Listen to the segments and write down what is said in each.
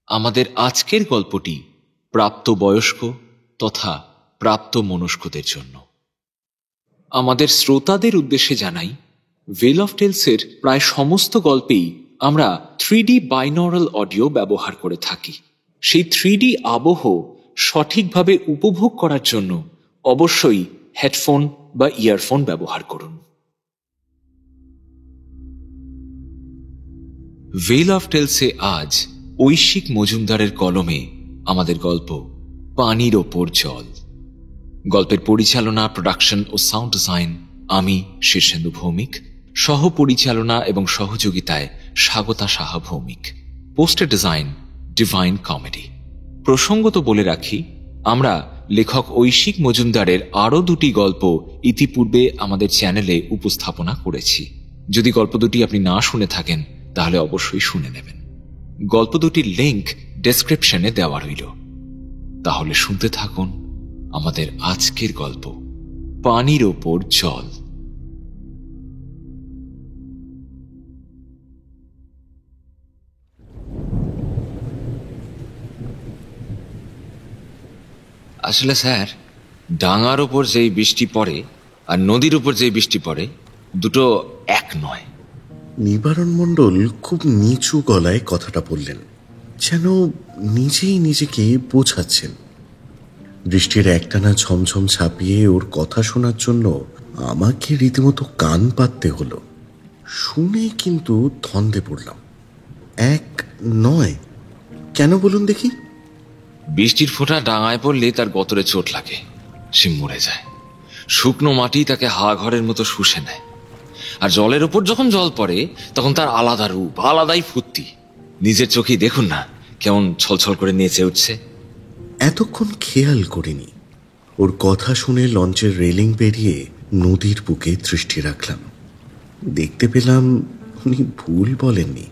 আমাদের আজকের গল্পটি প্রাপ্তবয়স্ক তথা প্রাপ্ত মনস্কদের জন্য। আমাদের শ্রোতাদের উদ্দেশ্যে জানাই, ভেল অফ টেলসের প্রায় সমস্ত গল্পেই আমরা 3D বাইনরাল অডিও ব্যবহার করে থাকি। সেই 3D আবহ সঠিকভাবে উপভোগ করার জন্য অবশ্যই হেডফোন বা ইয়ারফোন ব্যবহার করুন। ভেল অফ টেলসে আজ ঐশিক মজুমদারের কলমে আমাদের গল্প পানির ওপর জল। গল্পের পরিচালনা, প্রোডাকশন ও সাউন্ড ডিজাইন আমি শীর্ষেন্দু ভৌমিক, সহ পরিচালনা এবং সহযোগিতায় Swagata Saha Bhowmik, poster design divine comedy. প্রসঙ্গত বলে রাখি, আমরা লেখক ঐশিক মজুমদারের আরও দুটি গল্প ইতিপূর্বে আমাদের চ্যানেলে উপস্থাপনা করেছি। যদি গল্প দুটি আপনি না শুনে থাকেন তাহলে অবশ্যই শুনে নেবেন। গল্প দুটির লিংক ডেসক্রিপশনে দেওয়া রইল। তাহলে শুনতে থাকুন আমাদের আজকের গল্প পানির ওপর জল। আসলে স্যার, ডাঙার ওপর যেই বৃষ্টি পড়ে আর নদীর উপর যেই বৃষ্টি পড়ে দুটো এক নয়। নিবারণ মণ্ডল খুব নিচু গলায় কথাটা বললেন, যেন নিজেই নিজেকে বোঝাচ্ছেন। বৃষ্টির একটানা ঝমঝম ছাপিয়ে ওর কথা শোনার জন্য আমাকে রীতিমতো কান পাততে হলো। শুনে কিন্তু ধন্দে পড়লাম। এক নয় কেন বলুন দেখি? বৃষ্টির ফোঁটা ডাঙায় পড়লে তার গতরে চোট লাগে, সে মরে যায়। শুকনো মাটি তাকে হাড়ঘরের মতো শুষে নেয়। আর জলের উপর যখন জল পড়ে তখন তার আলাদা রূপ, আলাদাই ফুর্তি। নিজের চোখেই দেখুন না কেমন ছলছল করে নেচে উঠছে। এতক্ষণ খেয়াল করিনি। ওর কথা শুনে লঞ্চের রেলিং পেরিয়ে নদীর বুকে দৃষ্টি রাখলাম। দেখতে পেলাম উনি ভুল বলেননি।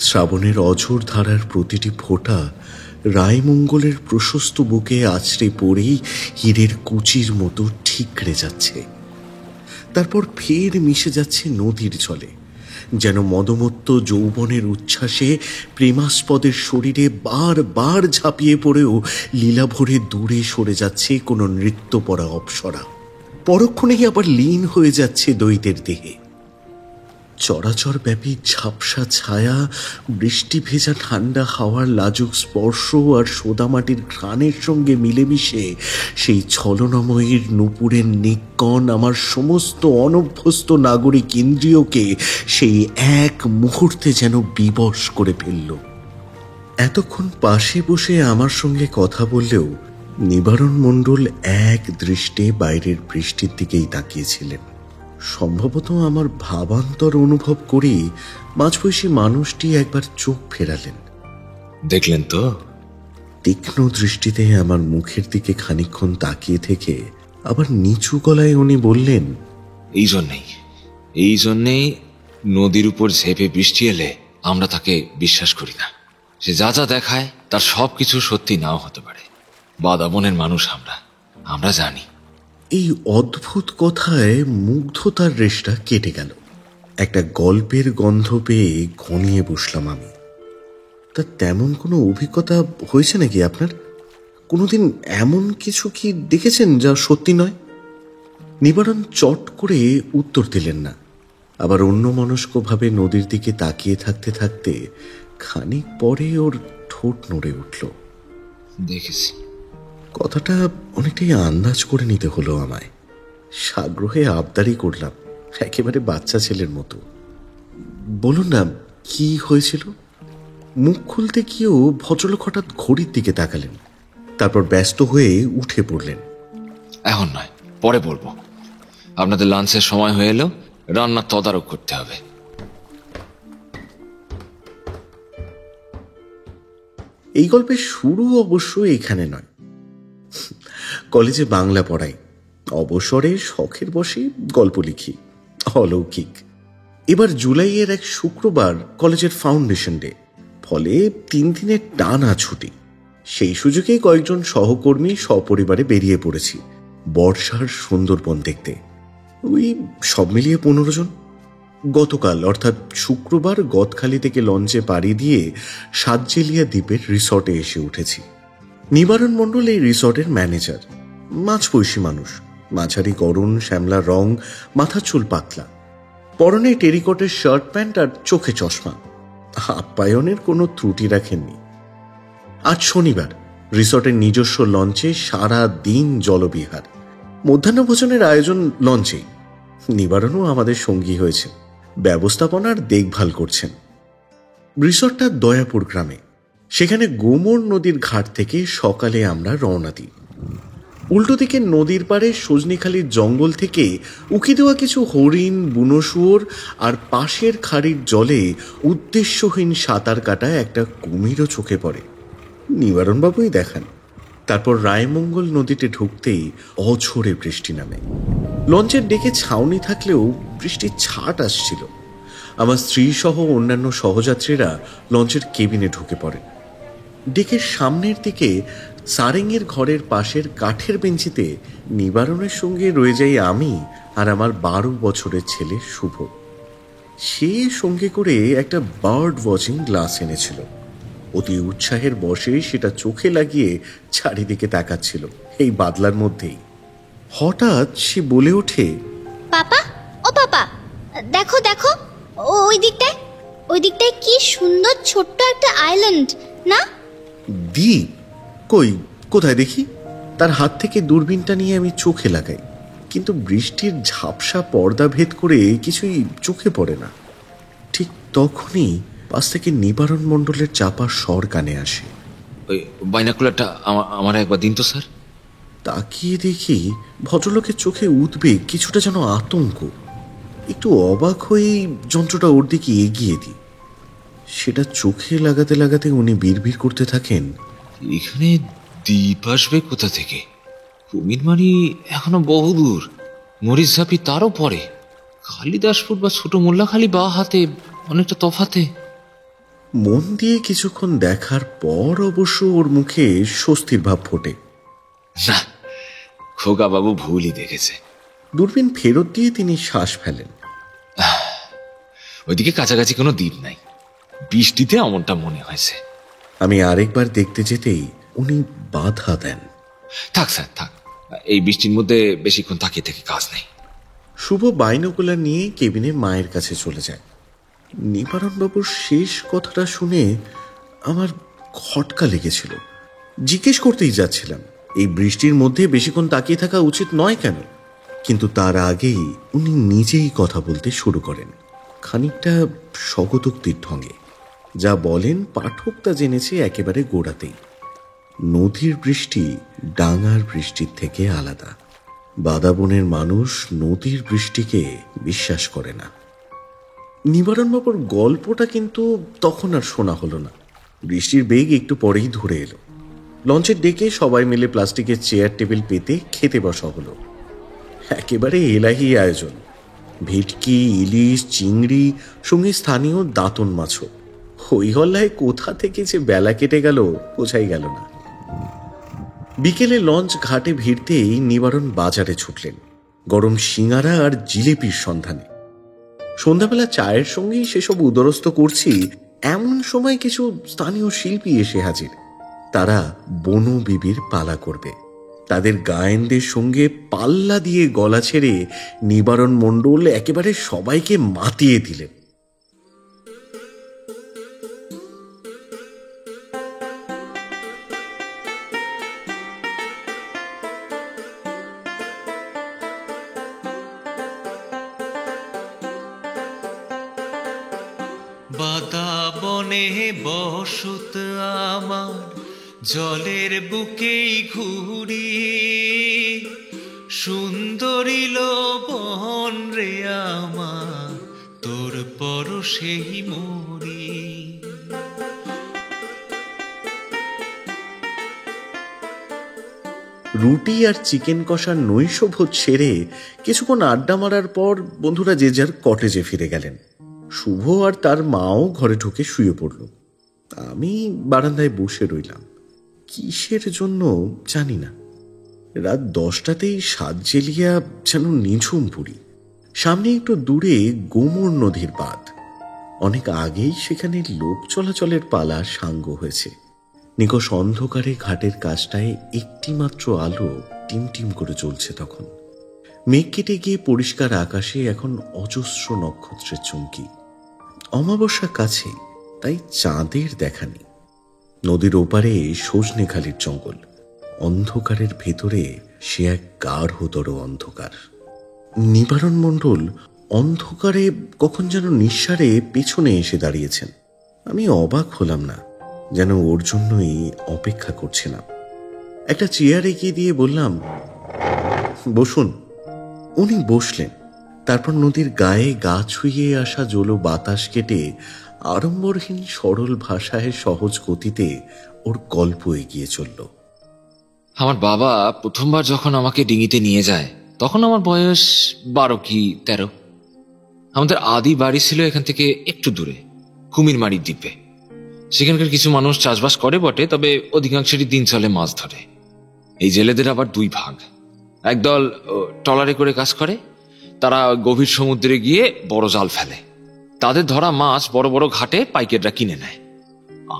শ্রাবণের অঝোর ধারার প্রতিটি ফোঁটা রায়মঙ্গলের প্রশস্ত বুকে আছড়ে পড়েই হীরের কুচির মতো ঠিকরে যাচ্ছে, তারপর ফের মিশে যাচ্ছে নদীর জলে। যেন মদমত্ত যৌবনের উচ্ছ্বাসে প্রেমাস্পদের শরীরে বারবার ঝাঁপিয়ে পড়েও লীলাভরে দূরে সরে যাচ্ছে কোনো নৃত্যপরা অপ্সরা। পরক্ষণেই আবার লীন হয়ে যাচ্ছে দ্বৈতের দেহে। চরাচর ব্যাপী ঝাপসা ছায়া, বৃষ্টি ভেজা ঠান্ডা হাওয়ার লাজুক স্পর্শ আর সোদামাটির ঘ্রাণের সঙ্গে মিলেমিশে সেই ছলনাময়ীর নূপুরের নিকণ আমার সমস্ত অনভ্যস্ত নাগরিক ইন্দ্রিয়কে সেই এক মুহূর্তে যেন বিবশ করে ফেলল। এতক্ষণ পাশে বসে আমার সঙ্গে কথা বললেও নিবারণ মণ্ডল এক দৃষ্টে বাইরের বৃষ্টির দিকেই তাকিয়েছিলেন। সম্ভবত আমার ভাবান্তর অনুভব করেই মাঝবয়সী মানুষটি একবার চোখ ফেরালেন। দেখলেন তো? তীক্ষ্ণ দৃষ্টিতে আমার মুখের দিকে খানিকক্ষণ তাকিয়ে থেকে আবার নিচু গলায় উনি বললেন, এই জন্যেই নদীর উপর ঝেঁপে বৃষ্টি এলে আমরা তাকে বিশ্বাস করি না। সে যা যা দেখায় তার সবকিছু সত্যি নাও হতে পারে। বাদাবনের মানুষ আমরা জানি। এই অদ্ভুত কথায় মুগ্ধতার রেশটা কেটে গেল। একটা গল্পের গন্ধ পেয়ে ঘনিয়ে বসলাম আমি। তা তেমন কোনো অভিজ্ঞতা হয়েছে নাকি আপনার? কোনোদিন এমন কিছু কি দেখেছেন যা সত্যি নয়? নিবারণ চট করে উত্তর দিলেন না। আবার অন্যমনস্কভাবে নদীর দিকে তাকিয়ে থাকতে থাকতে খানিক পরে ওর ঠোঁট নড়ে উঠল। দেখেছি। কথাটা অনেকটাই আন্দাজ করে নিতে হলো আমায়। সাগ্রহে আবদারি করলাম, একেবারে বাচ্চা ছেলের মতো। বলুন না, কি হয়েছিল? মুখ খুলতে গিয়েও ভদ্রলোক হঠাৎ ঘড়ির দিকে তাকালেন, তারপর ব্যস্ত হয়ে উঠে পড়লেন। এখন নয়, পরে বলবো। আপনাদের লাঞ্চের সময় হয়ে এলো, রান্নার তদারক করতে হবে। এই গল্পের শুরু অবশ্য এখানে নয়। কলেজে বাংলা পড়াই, অবসরে শখের বসে গল্প লিখি। অলৌকিক। এবার জুলাইয়ের এক শুক্রবার কলেজের ফাউন্ডেশন ডে, ফলে 3 দিনের টানা ছুটি। সেই সুযোগে কয়েকজন সহকর্মী সপরিবারে বেরিয়ে পড়েছি বর্ষার সুন্দরবন দেখতে। ওই সব মিলিয়ে 15 জন। গতকাল অর্থাৎ শুক্রবার গদখালি থেকে লঞ্চে পাড়ি দিয়ে সাতজেলিয়া দ্বীপের রিসর্টে এসে উঠেছি। নিবারণ মণ্ডল এই রিসর্টের ম্যানেজার। মাঝবয়সী মানুষ, মাঝারি গড়ন, শ্যামলা রং, মাথার চুল পাতলা, পরনে টেরিকটের শার্ট প্যান্ট আর চোখে চশমা। আপ্যায়নের কোনো ত্রুটি রাখেননি। আজ শনিবার, রিসর্টের নিজস্ব লঞ্চে সারা দিন জলবিহার। মধ্যাহ্নভোজনের আয়োজন লঞ্চেই। নিবারণও আমাদের সঙ্গী হয়েছে, ব্যবস্থাপনার দেখভাল করছেন। রিসর্টটা দয়াপুর গ্রামে। সেখানে গোমর নদীর ঘাট থেকে সকালে আমরা রওনা দিই। উল্টো দিকে নদীর পাড়ে সজনিখালির জঙ্গল থেকে উকি দেওয়া কিছু হরিণ, বুনো শুয়োর আর পাশের খাড়ির জলে উদ্দেশ্যহীন সাঁতার কাটা একটা কুমিরও চোখে পড়ে। নিবারণবাবুই দেখান। তারপর রায়মঙ্গল নদীতে ঢুকতেই অঝোরে বৃষ্টি নামে। লঞ্চের ডেকে ছাউনি থাকলেও বৃষ্টির ছাট আসছিল। আমার স্ত্রী সহ অন্যান্য সহযাত্রীরা লঞ্চের কেবিনে ঢুকে পড়েন। ডেকের সামনের দিকে সারেঙের ঘরের পাশের কাঠের বেঞ্চিতে নিবারণের সঙ্গে রয়ে যাই আমি আর আমার 12 বছরের ছেলে শুভ। সে সঙ্গে করে একটা বার্ড ওয়াচিং গ্লাস এনেছিল। অতি উৎসাহের বশে সেটা চোখে লাগিয়ে চারিদিকে তাকাচ্ছিল। এই বাদলার মধ্যেই হঠাৎ সে বলে ওঠে, পাপা, ও পাপা, দেখো দেখো, ওই দিকটায় কি সুন্দর ছোট্ট একটা আইল্যান্ড না? দ্বীপ? কই, কোথায় দেখি? তার হাত থেকে দূরবীনটা নিয়ে আমি চোখে লাগাই, কিন্তু বৃষ্টির ঝাপসা পর্দা ভেদ করে কিছুই চোখে পড়ে না। ঠিক তখনই পাশ থেকে নিবারণ মণ্ডলের চাপা স্বর কানে আসে, ওই বাইনাকুলারটা আমার একবার দিন তো স্যার। তাকিয়ে দেখি ভদ্রলোকের চোখে উদ্বেগ, কিছুটা যেন আতঙ্ক। একটু অবাক হয়েই যন্ত্রটা ওর দিকে এগিয়ে দিই। সেটা চোখে লাগাতে লাগাতে উনি বিড়বিড় করতে থাকেন, এখানে দ্বীপ আসবে কোথা থেকে? কুমিরমারি এখনো বহুদূর, মরিচঝাপি তারও পরে, কালিদাসপুর বা ছোট মোল্লাখালী বা হাতে অনেকটা তফাতে। মন দিয়ে কিছুক্ষণ দেখার পর অবশ্য ওর মুখে স্বস্তির ভাব ফোটে। না, খোকা বাবু ভুলই দেখেছে। দূরবীন ফেরত দিয়ে তিনি শ্বাস ফেলেন। ওইদিকে কাছাকাছি কোনো দ্বীপ নাই, বৃষ্টিতে এমনটা মনে হয়েছে। আমি আরেকবার দেখতে যেতেই উনি বাধা দেন। থাক স্যার থাক, এই বৃষ্টির মধ্যে বেশিক্ষণ তাকিয়ে থেকে কাজ নেই। শুভ বাইনোকুলার নিয়ে কেবিনে মায়ের কাছে চলে যায়। নিবারণবাবুর শেষ কথাটা শুনে আমার খটকা লেগেছিল। জিজ্ঞেস করতেই যাচ্ছিলাম, এই বৃষ্টির মধ্যে বেশিক্ষণ তাকিয়ে থাকা উচিত নয় কেন? কিন্তু তার আগেই উনি নিজেই কথা বলতে শুরু করেন, খানিকটা স্বগতোক্তির ঢঙে। যা বলেন পাঠক তা জেনেছে একেবারে গোড়াতেই। নদীর বৃষ্টি ডাঙার বৃষ্টির থেকে আলাদা। বাদাবনের মানুষ নদীর বৃষ্টিকে বিশ্বাস করে না। নিবারণবাবুর গল্পটা কিন্তু তখন আর শোনা হলো না। বৃষ্টির বেগ একটু পরেই ধরে এলো। লঞ্চের ডেকে সবাই মিলে প্লাস্টিকের চেয়ার টেবিল পেতে খেতে বসা হলো। একেবারে এলাহি আয়োজন। ভেটকি, ইলিশ, চিংড়ি, সঙ্গে স্থানীয় দাঁতন মাছও। হই হল্লায় কোথা থেকে যে বেলা কেটে গেল বোঝাই গেল না। বিকেলে লঞ্চ ঘাটে ভিড়তেই নিবারণ বাজারে ছুটলেন গরম সিঙারা আর জিলেপির সন্ধানে। সন্ধ্যাবেলা চায়ের সঙ্গেই সেসব উদরস্থ করছি, এমন সময় কিছু স্থানীয় শিল্পী এসে হাজির। তারা বনু বিবির পালা করবে। তাদের গায়েনদের সঙ্গে পাল্লা দিয়ে গলা ছেড়ে নিবারণ মণ্ডল একেবারে সবাইকে মাতিয়ে দিলেন। বাদাবনে বসত আমার, জলের বুকেই ঘুরি, সুন্দরী লবণ রে আমার, তোর পরশেই মরি। রুটি আর চিকেন কষার নৈশভোজ সেরে কিছুক্ষণ আড্ডা মারার পর বন্ধুরা যে যার কটেজে ফিরে গেলেন। শুভ আর তার মাও ঘরে ঢুকে শুয়ে পড়ল। আমি বারান্দায় বসে রইলাম। কিসের জন্য জানি না। রাত 10টাতেই সাতজেলিয়া যেন নিঝুম পুরী। সামনে একটু দূরে গোমর নদীর বাঁধ। অনেক আগেই সেখানে লোক চলাচলের পালা সাঙ্গ হয়েছে। নিকষ অন্ধকারে ঘাটের কাছটায় একটি মাত্র আলো টিমটিম করে চলছে তখন। মেঘ কেটে গিয়ে পরিষ্কার আকাশে এখন অজস্র নক্ষত্রের চুমকি। অমাবস্যা কাছে, তাই চাঁদের দেখা নেই। নদীর ওপারে সজনেখালির জঙ্গল। অন্ধকারের ভেতরে সে এক গাঢ়তর অন্ধকার। নিবারণ মণ্ডল অন্ধকারে কখন যেন নিঃসারে পেছনে এসে দাঁড়িয়েছেন। আমি অবাক হলাম না, যেন ওর জন্যই অপেক্ষা করছিলাম। একটা চেয়ার এগিয়ে দিয়ে বললাম, বসুন। উনি বসলেন। তারপর নদীর গায়ে গা ছুঁয়ে আসা জলো বাতাস কেটে আড়ম্বরহীন সরল ভাষায় সহজ গতিতে ওর গল্প এগিয়ে চলল। আমার বাবা প্রথমবার যখন আমাকে ডিঙিতে নিয়ে যায় তখন আমার বয়স 12 কি 13। আমাদের আদি বাড়ি ছিল এখান থেকে একটু দূরে, কুমিরমারির দ্বীপে। সেখানকার কিছু মানুষ চাষবাস করে বটে, তবে অধিকাংশেরই দিন চলে মাছ ধরে। এই জেলেদের আবার দুই ভাগ। একদল ট্রলারে করে কাজ করে, তারা গভীর সমুদ্রে গিয়ে বড় জাল ফেলে, তাদের ধরা মাছ বড় বড় ঘাটে পাইকাররা কিনে নেয়।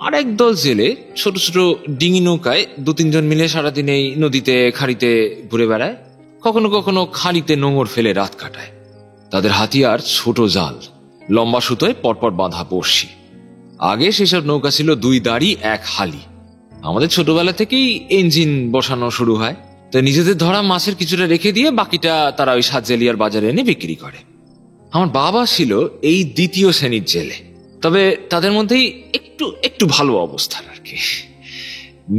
আর একদল জেলে ছোট ছোট ডিঙি নৌকায় 2-3 জন মিলে সারাদিন এই নদীতে খাড়িতে ঘুরে বেড়ায়, কখনো কখনো খালিতে নোঙর ফেলে রাত কাটায়। তাদের হাতিয়ার ছোট জাল, লম্বা সুতোয় পরপর বাঁধা বড়শি। আগে সেসব নৌকা ছিল 2 দাঁড়ি 1 হালি। আমাদের ছোটবেলা থেকেই ইঞ্জিন বসানো শুরু হয়, তো নিজেদের ধরা মাছের কিছুটা রেখে দিয়ে বাকিটা তারা ওই সাতজেলিয়ার বাজারে এনে বিক্রি করে। আমার বাবা ছিল এই 2য় শ্রেণীর জেলে, তবে তাদের মধ্যেই একটু একটু ভালো অবস্থার আর কি।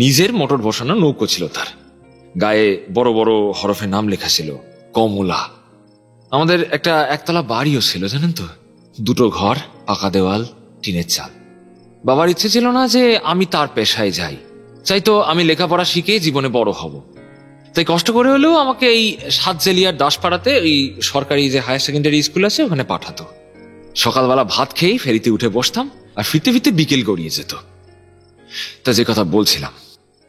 নিজের মোটর বসানো নৌকো ছিল তার, গায়ে বড় বড় হরফে নাম লেখা ছিল কমলা। আমাদের একটা একতলা বাড়িও ছিল, জানেন তো, 2টো ঘর, পাকা দেওয়াল, টিনের চাল। বাবার ইচ্ছে ছিল না যে আমি তার পেশায় যাই, চাইতো আমি লেখাপড়া শিখে জীবনে বড় হব। তাই কষ্ট করে হলেও আমাকে এই সাতজেলিয়ার দাসপাড়াতে ওই সরকারি যে হায়ার সেকেন্ডারি স্কুল আছে ওখানে পাঠাতো। সকালবেলা ভাত খেয়েই ফেরিতে উঠে বসতাম, আর ফিরতে ফিরতে বিকেল গড়িয়ে যেত। তা যে কথা বলছিলাম,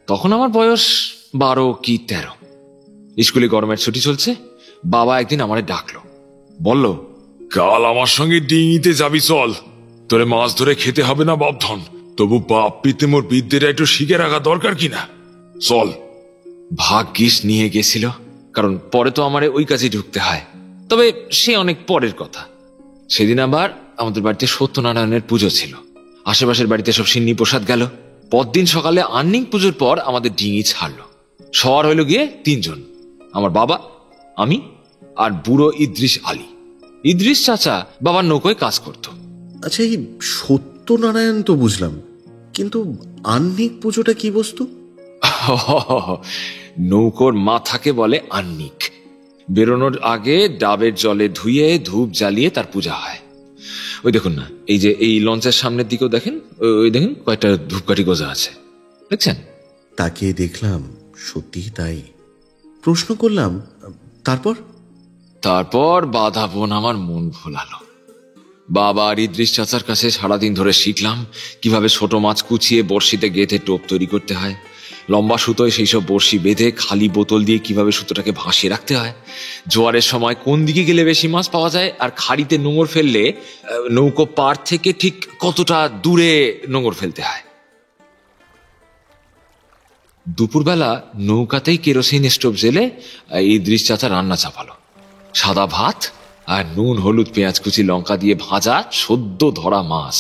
তখন আমার বয়স 12 কি 13। স্কুলে গরমের ছুটি চলছে। বাবা একদিন আমারে ডাকলো, বলল, কাল আমার সঙ্গে ডিঙিতে যাবি, চল। তোরে মাছ ধরে খেতে হবে না বাপধন, তবু বাপ পিতে মোর বিদ্যেটা একটু শিখে রাখা দরকার কিনা, চল। ভাগ্যিস নিয়ে গেছিল, কারণ পরে তো আমারে ওই কাজে ঢুকতে হয়। তবে সে অনেক পরের কথা। সেদিন আবার আমাদের বাড়িতে সত্যনারায়ণের পুজো ছিল। আশেপাশের বাড়িতে সব সিন্নি প্রসাদ গেল। পরদিন সকালে আর্নিং পুজোর পর আমাদের ডিঙি ছাড়লো। সবার হইল গিয়ে 3 জন, আমার বাবা, আমি আর বুড়ো ইদ্রিস আলী। ইদ্রিস চাচা বাবার নৌকোয় কাজ করত। আচ্ছা, এই সত্যনারায়ণ তো বুঝলাম, কিন্তু আহ্নিক পুজোটা কি বস্তু? নৌকোর মাথাকে বলে আহ্নিক। বেরোনোর আগে ডাবের জলে ধুয়ে ধূপ জ্বালিয়ে তার পূজা হয়। ওই দেখুন না, এই যে এই লঞ্চের সামনের দিকেও দেখেন, ওই দেখেন কয়েকটা ধূপকাঠি গোজা আছে, দেখছেন? তাকে দেখলাম, সত্যি তাই। প্রশ্ন করলাম, তারপর বাধা বোন আমার মন ভোলালো। বাবা আর ইদ্রিস চাচার কাছে সারাদিন ধরে শিখলাম কিভাবে ছোট মাছ কুচিয়ে বড়শিতে গেঁথে টোপ তৈরি করতে হয়, লম্বা সুতোয় সেই সব বড়শি বেঁধে খালি বোতল দিয়ে কিভাবে সুতোটাকে ভাসিয়ে রাখতে হয়, জোয়ারের সময় কোন দিকে গেলে বেশি মাছ পাওয়া যায়, আর খাড়িতে নোঙর ফেললে নৌকো পাড় থেকে ঠিক কতটা দূরে নোঙর ফেলতে হয়। দুপুরবেলা নৌকাতেই কেরোসিন স্টোভ জেলে ইদ্রিস চাচা রান্না চাপালো। সাদা ভাত আর নুন হলুদ পেঁয়াজ কুচি লঙ্কা দিয়ে ভাজা সদ্য ধরা মাছ।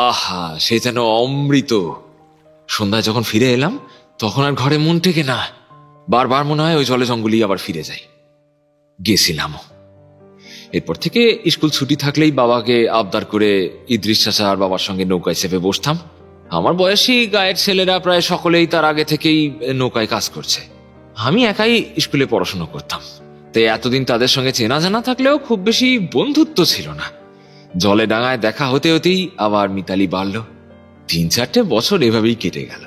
আহা, সে যেন অমৃত। সন্ধ্যায় যখন ফিরে এলাম তখন আর ঘরে মন টেকে না। বারবার মনে হয় ওই জলে জঙ্গলি আবার ফিরে যাই। গেছিলাম। এরপর থেকে স্কুল ছুটি থাকলেই বাবাকে আবদার করে ইদ্রিস চাচা আর বাবার সঙ্গে নৌকায় চেপে বসতাম। আমার বয়সী গায়ের ছেলেরা প্রায় সকলেই তার আগে থেকেই নৌকায় কাজ করছে। আমি একাই স্কুলে পড়াশোনা করতাম, তাই এতদিন তাদের সঙ্গে চেনা জানা থাকলেও খুব বেশি বন্ধুত্ব ছিল না। জলে ডাঙায় দেখা হতে হতেই আবার মিতালি বাড়ল। 3-4 বছর এভাবেই কেটে গেল।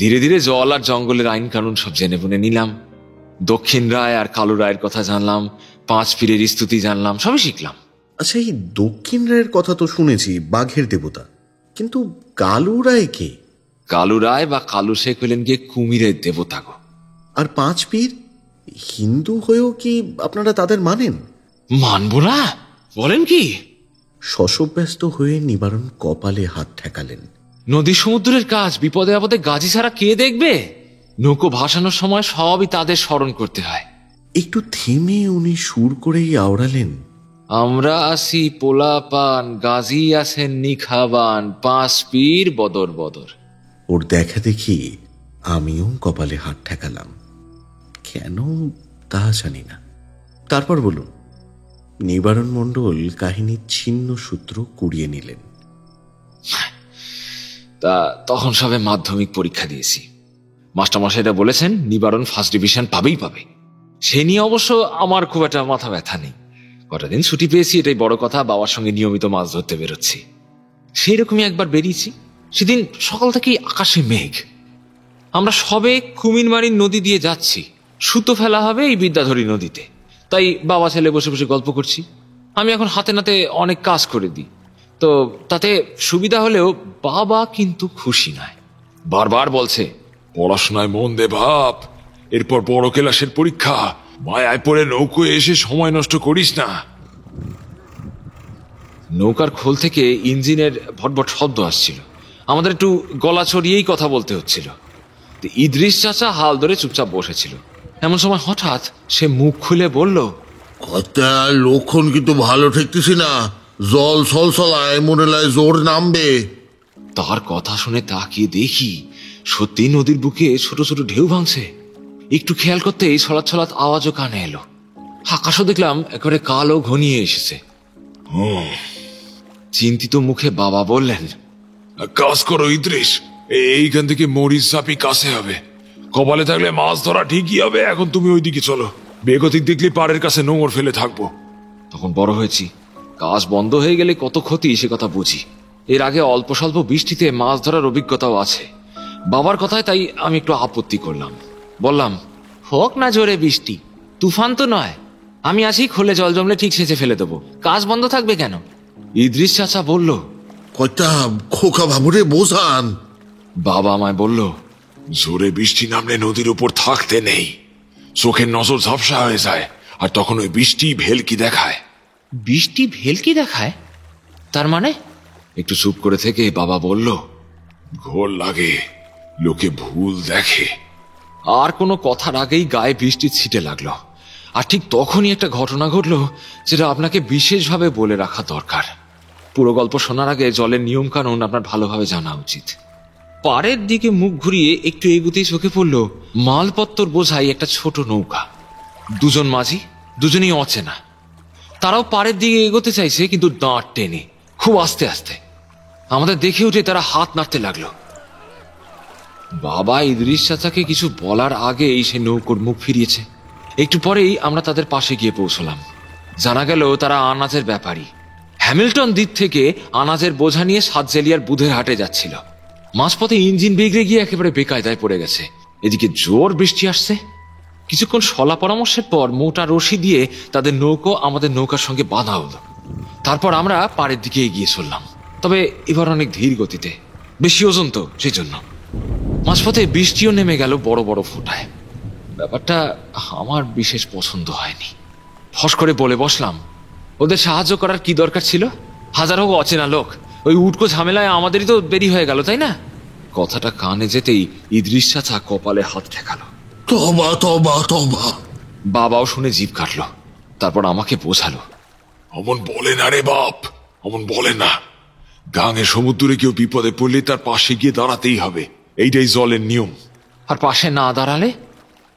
ধীরে ধীরে জল আর জঙ্গলের আইন কানুন সব জেনে বুনে নিলাম। দক্ষিণ রায় আর কালু রায়ের কথা জানলাম, 5 পীরের স্তুতি জানলাম, সবই শিখলাম। আচ্ছা, এই দক্ষিণ রায়ের কথা তো শুনেছি, বাঘের দেবতা, কিন্তু কালু রায় কে? কালু রায় বা কালু শেখ হলেন গিয়ে কুমিরের দেবতা গো। আর 5 পীর হিন্দু হয়েও কি আপনারা তাদের মানেন? মানব না? বলেন কি? শশব্যস্ত হয়ে নিবারণ কপালে হাত ঠেকালেন। নদী সমুদ্রের কাজ বিপদে আপদে গাজী ছাড়া কে দেখবে? নৌকো ভাসানোর সময় সবই তাদের স্মরণ করতে হয়। একটু থেমে উনি সুর করেই আওড়ালেন, আমরা আসি পোলাপান, গাজী আছেন নিখাবান, 5 পীর বদর বদর। ওর দেখা দেখি আমিও কপালে হাত ঠেকালাম। কেন তা জানি না। তারপর বলুন। নিবারণ মণ্ডল কাহিনীর ছিন্ন সূত্র কুড়িয়ে নিলেন। তা তখন সবে মাধ্যমিক পরীক্ষা দিয়েছি। মাস্টারমশাইরা বলেছেন নিবারণ ফার্স্ট ডিভিশন পাবেই পাবে। সে নিয়ে অবশ্য আমার খুব একটা মাথা ব্যথা নেই। কটা দিন ছুটি পেয়েছি, এটাই বড় কথা। বাবার সঙ্গে নিয়মিত মাছ ধরতে বেরোচ্ছি। সেই রকমই একবার বেরিয়েছি। সেদিন সকাল থেকেই আকাশে মেঘ। আমরা সবে কুমিরমারির নদী দিয়ে যাচ্ছি। সুতো ফেলা হবে এই বিদ্যাধরী নদীতে। তাই বাবা ছেলে বসে বসে গল্প করছি। আমি এখন হাতে নাতে অনেক কাজ করে দিই, তো তাতে সুবিধা হলেও বাবা কিন্তু খুশি নয়। বারবার বলছে, পড়াশোনায় মন দে বাপ, এরপর বড় ক্লাসের পরীক্ষা, মায়ায় পড়ে নৌকোয় এসে সময় নষ্ট করিস না। নৌকার খোল থেকে ইঞ্জিনের ভটভট শব্দ আসছিল। আমাদের একটু গলা ছড়িয়েই কথা বলতে হচ্ছিল। ইদ্রিস চাচা হাল ধরে চুপচাপ বসেছিল। এমন সময় হঠাৎ সে মুখ খুলে বলল, কথার লক্ষণ কিন্তু ভালো ঠেকতেছি না। জল সলসলায় মনে হয় জোর নামবে। তার কথা শুনে তাকিয়ে দেখি সত্যি নদীর বুকে ছোট ছোট ঢেউ ভাঙছে। একটু খেয়াল করতেই ছলাৎ ছলাৎ আওয়াজও কানে এলো। আকাশও দেখলাম একেবারে কালো ঘনিয়ে এসেছে। চিন্তিত মুখে বাবা বললেন, এক কাজ করো ইদ্রিস, এইখান থেকে মরিচ চাপি কাছে হবে। কপালে থাকলে মাছ ধরা ঠিকই হবে। এখন তুমি ওইদিকে চলো, বেগতিক দেখলে পাড়ের কাছে নোঙর ফেলে থাকবো। তখন বড় হয়েছি, কাজ বন্ধ হয়ে গেলে কত ক্ষতি সে কথা বুঝি। এর আগে অল্প স্বল্প বৃষ্টিতে মাছ ধরার অভিজ্ঞতাও আছে। বাবার কথায় তাই আমি একটু আপত্তি করলাম। বললাম, হোক না জোরে বৃষ্টি, তুফান তো নয়। আমি আসি, খোলে জল জমলে ঠিক সেচে ফেলে দেবো। কাজ বন্ধ থাকবে কেন? ইদ্রিস চাচা বলল, কয়টা খোকা বাবুরে বোঝান। বাবা আমায় বলল, জোরে বৃষ্টি নামলে নদীর উপর থাকতে নেই। চোখের নজর ঝাপসা হয়ে যায়, আর তখন ওই বৃষ্টি ভেলকি দেখায়। বৃষ্টি ভেলকি দেখায়? তার মানে? একটু চুপ করে থেকে বাবা বলল, ঘোর লাগে, লোকে ভুল দেখে। আর কোনো কথার আগেই গায়ে বৃষ্টি ছিটে লাগলো। আর ঠিক তখনই একটা ঘটনা ঘটলো, যেটা আপনাকে বিশেষভাবে বলে রাখা দরকার। পুরো গল্প শোনার আগে জলের নিয়ম কানুন আপনার ভালোভাবে জানা উচিত। পাড়ের দিকে মুখ ঘুরিয়ে একটু এগুতেই চোখে পড়ল মালপত্তর বোঝাই একটা ছোট নৌকা। দুজন মাঝি, দুজনেই অচেনা। তারাও পাড়ের দিকে এগোতে চাইছে, কিন্তু দাঁড় টেনে খুব আস্তে আস্তে। আমাদের দেখে উঠে তারা হাত নাড়তে লাগলো। বাবা ইদ্রিস চাচাকে কিছু বলার আগেই সে নৌকোর মুখ ফিরিয়েছে। একটু পরেই আমরা তাদের পাশে গিয়ে পৌঁছলাম। জানা গেল তারা আনাজের ব্যাপারী। হ্যামিল্টন দ্বীপ থেকে আনাজের বোঝা নিয়ে সাতজেলিয়ার বুধের হাটে যাচ্ছিল। মাঝপথে ইঞ্জিন বিগড়ে গিয়ে একেবারে বেকায়দায় পড়ে গেছে। এদিকে জোর বৃষ্টি আসছে। কিছুক্ষণ সলা পরামর্শের পর মোটা রশি দিয়ে তাদের নৌকো আমাদের নৌকার সঙ্গে বাঁধা হলো। তারপর আমরা পাড়ের দিকে এগিয়ে চললাম, তবে এবার অনেক ধীর গতিতে। বেশি ওজন তো, সেই জন্য। মাঝপথে বৃষ্টিও নেমে গেল বড় বড় ফোঁটায়। ব্যাপারটা আমার বিশেষ পছন্দ হয়নি। ফস করে বলে বসলাম, ওদের সাহায্য করার কি দরকার ছিল? হাজার হোক অচেনা লোক, ওই উটকো ঝামেলায় আমাদেরই তো দেরি হয়ে গেল, তাই না? কথাটা কানে যেতেই ইদ্রিস চাচা কপালে হাত ঠেকালো। তবা তবা তবা। বাবাও শুনে জিভ কাটলো। তারপর আমাকে বোঝালো, অমন বলে না রে বাপ, অমন বলে না। গাঙে সমুদ্রে কেউ বিপদে পড়লে তার পাশে গিয়ে দাঁড়াতেই হবে, এইটাই জলের নিয়ম। আর পাশে না দাঁড়ালে?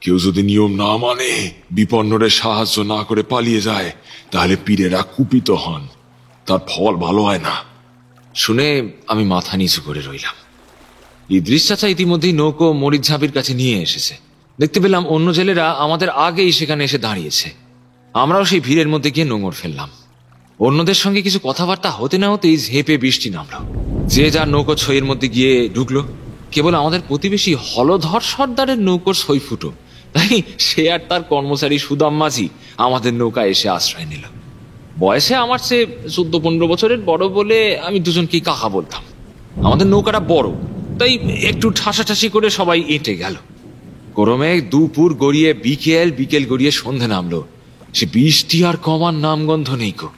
কেউ যদি নিয়ম না মানে, বিপন্নরে সাহায্য না করে পালিয়ে যায়, তাহলে পীরেরা কুপিত হন, তার ফল ভালো হয় না। শুনে আমি মাথা নিচু করে রইলাম। ইদ্রিস চাচা ইতিমধ্যেই নৌকো মরিচ ঝাঁপির কাছে নিয়ে এসেছে। দেখতে পেলাম অন্য জেলেরা আমাদের আগেই সেখানে এসে দাঁড়িয়েছে। আমরাও সেই ভিড়ের মধ্যে গিয়ে নোঙর ফেললাম। অন্যদের সঙ্গে কিছু কথাবার্তা হতে না হতেই ঝেঁপে বৃষ্টি নামলো। যে যার নৌকো ছইয়ের মধ্যে গিয়ে ঢুকলো। কেবল আমাদের প্রতিবেশী হলধর সর্দারের নৌকোর ছই ফুটো, তাই সে আর তার কর্মচারী সুদাম মাঝি আমাদের নৌকায় এসে আশ্রয় নিল। বয়সে আমার চেয়ে 14-15 বছরের বড় বলে আমি দুজনকেই কাকা বলতাম। আমাদের নৌকাটা বড়, তাই একটু ঠাসাঠাসি করে সবাই এঁটে গেল। গরমে দুপুর গড়িয়ে বিকেল, বিকেল গড়িয়ে সন্ধে নামলো। সে বৃষ্টি আর কমার নামগন্ধ নেই গো।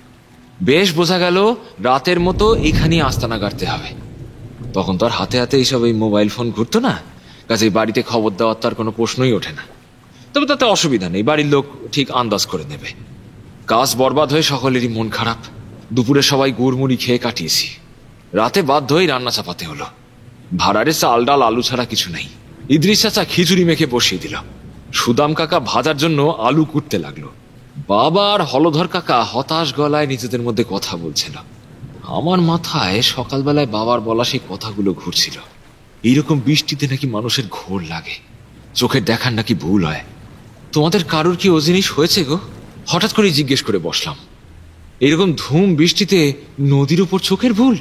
বেশ বোঝা গেল রাতের মতো এখানেই আস্তানা গাড়তে হবে। তখন তো আর হাতে হাতে এইসব এই মোবাইল ফোন ঘুরতো না, কাজেই বাড়িতে খবর দেওয়ার তার কোনো প্রশ্নই ওঠে না। তবে তাতে অসুবিধা নেই, বাড়ির লোক ঠিক আন্দাজ করে নেবে। কাজ বরবাদ হয়ে সকলেরই মন খারাপ। দুপুরে সবাই গুড়মুড়ি খেয়ে কাটিয়েছি। রাতে বাধ্য হয়ে রান্না চাপাতে হলো। ভাড়ারে চাল ডাল আলু ছাড়া কিছু নেই। ইদ্রিস চাচা খিচুড়ি মেখে বসিয়ে দিল। সুদাম কাকা ভাজার জন্য আলু কুটতে লাগলো। বাবা আর হলধর কাকা হতাশ গলায় নিজেদের মধ্যে কথা বলছিল। আমার মাথায় সকালবেলায় বাবার বলা সেই কথাগুলো ঘুরছিল। এইরকম বৃষ্টিতে নাকি মানুষের ঘোর লাগে, চোখের দেখার নাকি ভুল হয়। তোমাদের কারোর কি ও জিনিস হয়েছে গো? হঠাৎ করে জিজ্ঞেস করে বসলাম। এইরকম ধুম বৃষ্টিতে নদীর উপর চোখের ভুল?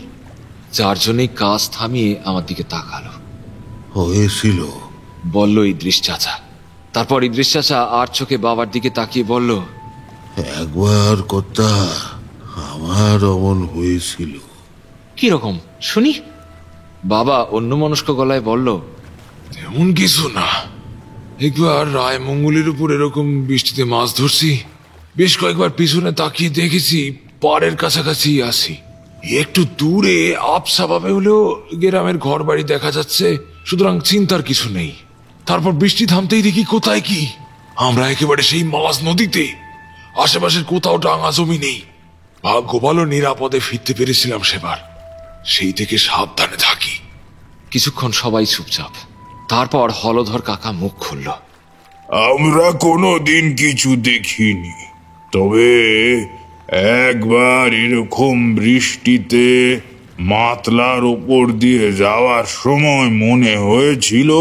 যার জন্যই কাজ থামিয়ে আমার দিকে তাকালো। হয়েছিল, বলল ইদ্রিস চাচা। তারপর ইদ্রিস চাচা আর চোখে বাবার দিকে তাকিয়ে বলল, একবার কথা আমার অমন হয়েছিল। কিরকম শুনি? বাবা অন্যমনস্ক গলায় বলল, তেমন কিছু না। একবার রায়মঙ্গলের উপর এরকম বৃষ্টিতে মাছ ধরছি। বেশ কয়েকবার পিছনে তাকিয়ে দেখেছি পাড়ের কাছাকাছি আসি। একটু দূরে আবসাভাবে হলেও গ্রামের ঘর বাড়ি দেখা যাচ্ছে, সুতরাং চিন্তার কিছু নেই। তারপর বৃষ্টি থামতেই দেখি কোথায় কি, আমরা একেবারে সেই মাছ নদীতে। আশেপাশের কোথাও ডাঙা জমি নেই। ভাগ্য ভালো নিরাপদে ফিরতে পেরেছিলাম সেবার। সেই থেকে সাবধানে থাকি। কিছুক্ষণ সবাই চুপচাপ। তারপর হলধর কাকা মুখ খুলল। আমরা কোনোদিন কিছু দেখিনি, তবে একবার এরকম বৃষ্টিতে মাতলার উপর দিয়ে যাওয়ার সময় মনে হয়েছিল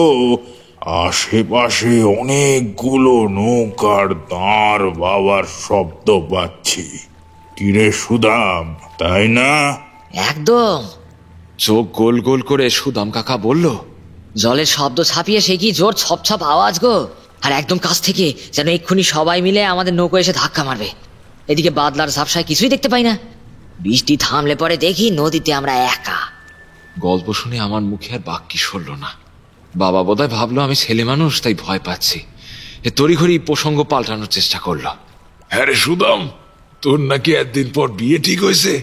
আশেপাশে অনেকগুলো নৌকার দাঁড় বাবার শব্দ পাচ্ছি। কিরে সুদাম, তাই না? একদম। চোখ গোল গোল করে সুদাম কাকা বলল, জলের শব্দ ছাপিয়ে সে কি জোর ছপ ছপ আওয়াজ গো। আর একদম কাছ থেকে যেন এক্ষুনি সবাই মিলে আমাদের নৌকো এসে ধাক্কা মারবে। এদিকে বাদলার ঝাপসায় কিছুই দেখতে পাই না। বৃষ্টি থামলে পরে দেখি নদীতে আমরা একা। গল্প শুনে আমার মুখে আর বাক্যি সরল না। বাবা বোধহয় ভাবলো আমি ছেলে মানুষ, তাই ভয় পাচ্ছি। এ তড়িঘড়ি প্রসঙ্গ পাল্টানোর চেষ্টা করলো। হ্যাঁ রে সুদাম, তোর নাকি একদিন পর বিয়ে ঠিক হয়েছে।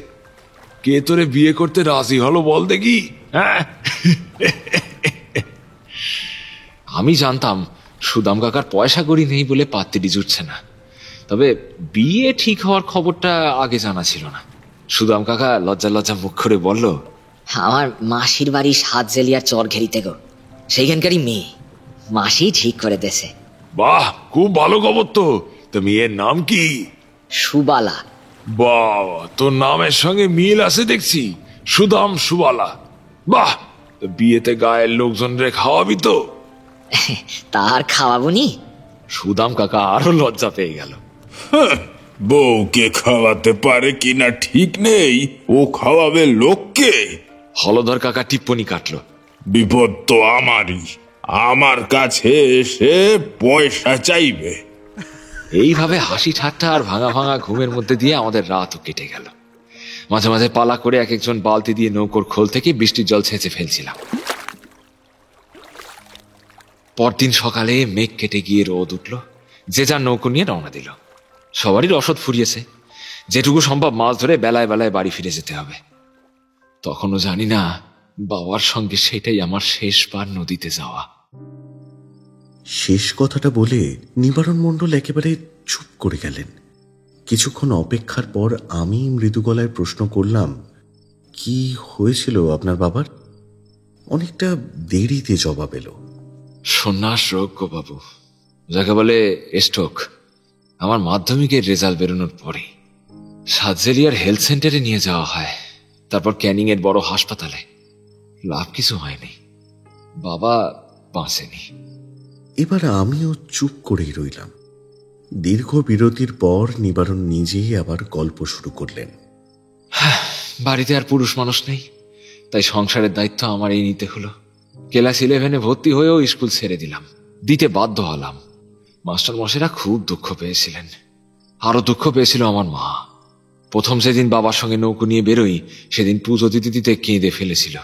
কে তোরে বিয়ে করতে রাজি হলো বল দেখি? হ্যাঁ, আমি জানতাম সুদাম কাকার পয়সা কড়ি নেই বলে পাত্রী জুটছে না। তবে বিয়ে ঠিক হওয়ার খবরটা আগে জানা ছিল না। সুদাম কাকা লজ্জা লজ্জা মুখ করে বলল, আমার মাসির বাড়ি সাতজেলিয়ার চর ঘেরিতে গো। সেইখানকারই মেয়ে। মাসি ঠিক করে দেছে। বাহ, খুব ভালো খবর তো। তো মেয়ের নাম কি? সুবালা। বাহ, তোর নামের সঙ্গে মিল আছে দেখছি। সুদাম সুবালা। বাহ, তো বিয়েতে গায়ের লোকজনরে খাওয়াবি তো? তার খাওয়াবনি? সুদাম কাকা আরো লজ্জা পেয়ে গেল। বউকে খাওয়াতে পারে কিনা ঠিক নেই, ও খাওয়াবে লোককে। হলধর কাকা টিপ্পনি কাটলো, বিপদ তো আমারই। আমার কাছে এসে পয়সা চাইবে। এইভাবে হাসি ঠাট্টা আর ভাঙা ভাঙা ঘুমের মধ্যে দিয়ে আমাদের রাতও কেটে গেল। মাঝে মাঝে পালা করে এক একজন বালতি দিয়ে নৌকোর খোল থেকে বৃষ্টির জল ছেঁচে ফেলছিলাম। পরদিন সকালে মেঘ কেটে গিয়ে রোদ উঠল। যে যার নৌকো নিয়ে রওনা দিল। সবারই রসদ ফুরিয়েছে। যেটুকু সম্ভব মাছ ধরে বেলায় বেলায় বাড়ি ফিরে যেতে হবে। তখনও জানি না বাবার সঙ্গে সেটাই আমার শেষবার নদীতে যাওয়া। শেষ কথাটা বলে নিবারণ মণ্ডল একেবারে চুপ করে গেলেন। কিছুক্ষণ অপেক্ষার পর আমি মৃদু গলায় প্রশ্ন করলাম, কি হয়েছিল আপনার বাবার? অনেকটা দেরিতে জবাব এলো, সন্ন্যাস রোগ গো বাবু, যাকে বলে স্ট্রোক। আমার মাধ্যমিকের রেজাল্ট বেরোনোর পরে সাতজেলিয়ার হেলথ সেন্টারে নিয়ে যাওয়া হয়, তারপর ক্যানিং এর বড় হাসপাতালে। লাভ কিছু হয়নি, বাবা বাঁচেনি। এবার আমিও চুপ করেই রইলাম। দীর্ঘ বিরতির পর নিবারণ নিজেই আবার গল্প শুরু করলেন। বাড়িতে আর পুরুষ মানুষ নেই, তাই সংসারের দায়িত্ব আমারই নিতে হলো। ক্লাস 11-এ ভর্তি হয়েও স্কুল ছেড়ে দিলাম, দিতে বাধ্য হলাম। মাস্টার মশাইরা খুব দুঃখ পেয়েছিলেন। আরো দুঃখ পেয়েছিল আমার মা। প্রথম যেদিন বাবার সঙ্গে নৌকো নিয়ে বেরোই, সেদিন পুজো দিতে দিতে কেঁদে ফেলেছিল।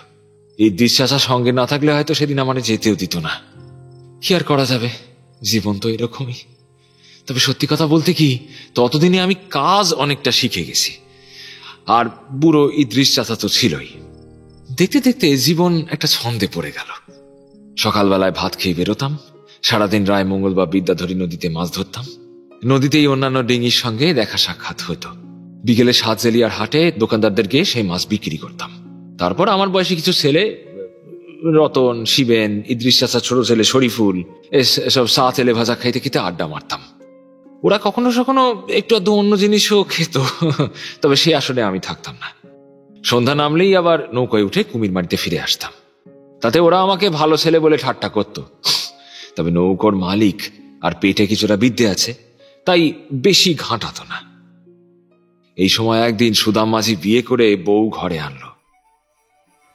এই বিশ্বাসা সঙ্গে না থাকলে হয়তো সেদিন আমার যেতেও দিত না। কি আর করা যাবে, জীবন তো এরকমই। তবে সত্যি কথা বলতে কি, ততদিনে আমি কাজ অনেকটা শিখে গেছি। আর বুড়ো ইদ্রিস চাচা তো ছিলই। দেখতে দেখতে জীবন একটা ছন্দে পড়ে গেল। সকালবেলায় ভাত খেয়ে বেরোতাম, সারাদিন রায়মঙ্গল বা বিদ্যাধরী নদীতে মাছ ধরতাম। নদীতেই অন্যান্য ডিঙির সঙ্গে দেখা সাক্ষাৎ হতো। বিকেলে সাতজেলিয়ার হাটে দোকানদারদেরকে সেই মাছ বিক্রি করতাম। তারপর আমার বয়সী কিছু ছেলে, রতন, শিবেন, ইদ্রিস চাচা ছোট ছেলে শরীফুল, এসব চা তেলে ভাজা খাইতে খেতে আড্ডা মারতাম। ওরা কখনো কখনো একটু আধটু অন্য জিনিসও খেত, তবে সে আসলে আমি থাকতাম না। সন্ধ্যা নামলেই আবার নৌকায় উঠে কুমিরমারিতে ফিরে আসতাম। তাতে ওরা আমাকে ভালো ছেলে বলে ঠাট্টা করত। তবে নৌকোর মালিক আর পেটে কিছুটা বিদ্যে আছে, তাই বেশি ঘাঁটাতো না। এই সময় একদিন সুদাম মাঝি বিয়ে করে বউ ঘরে আনলো,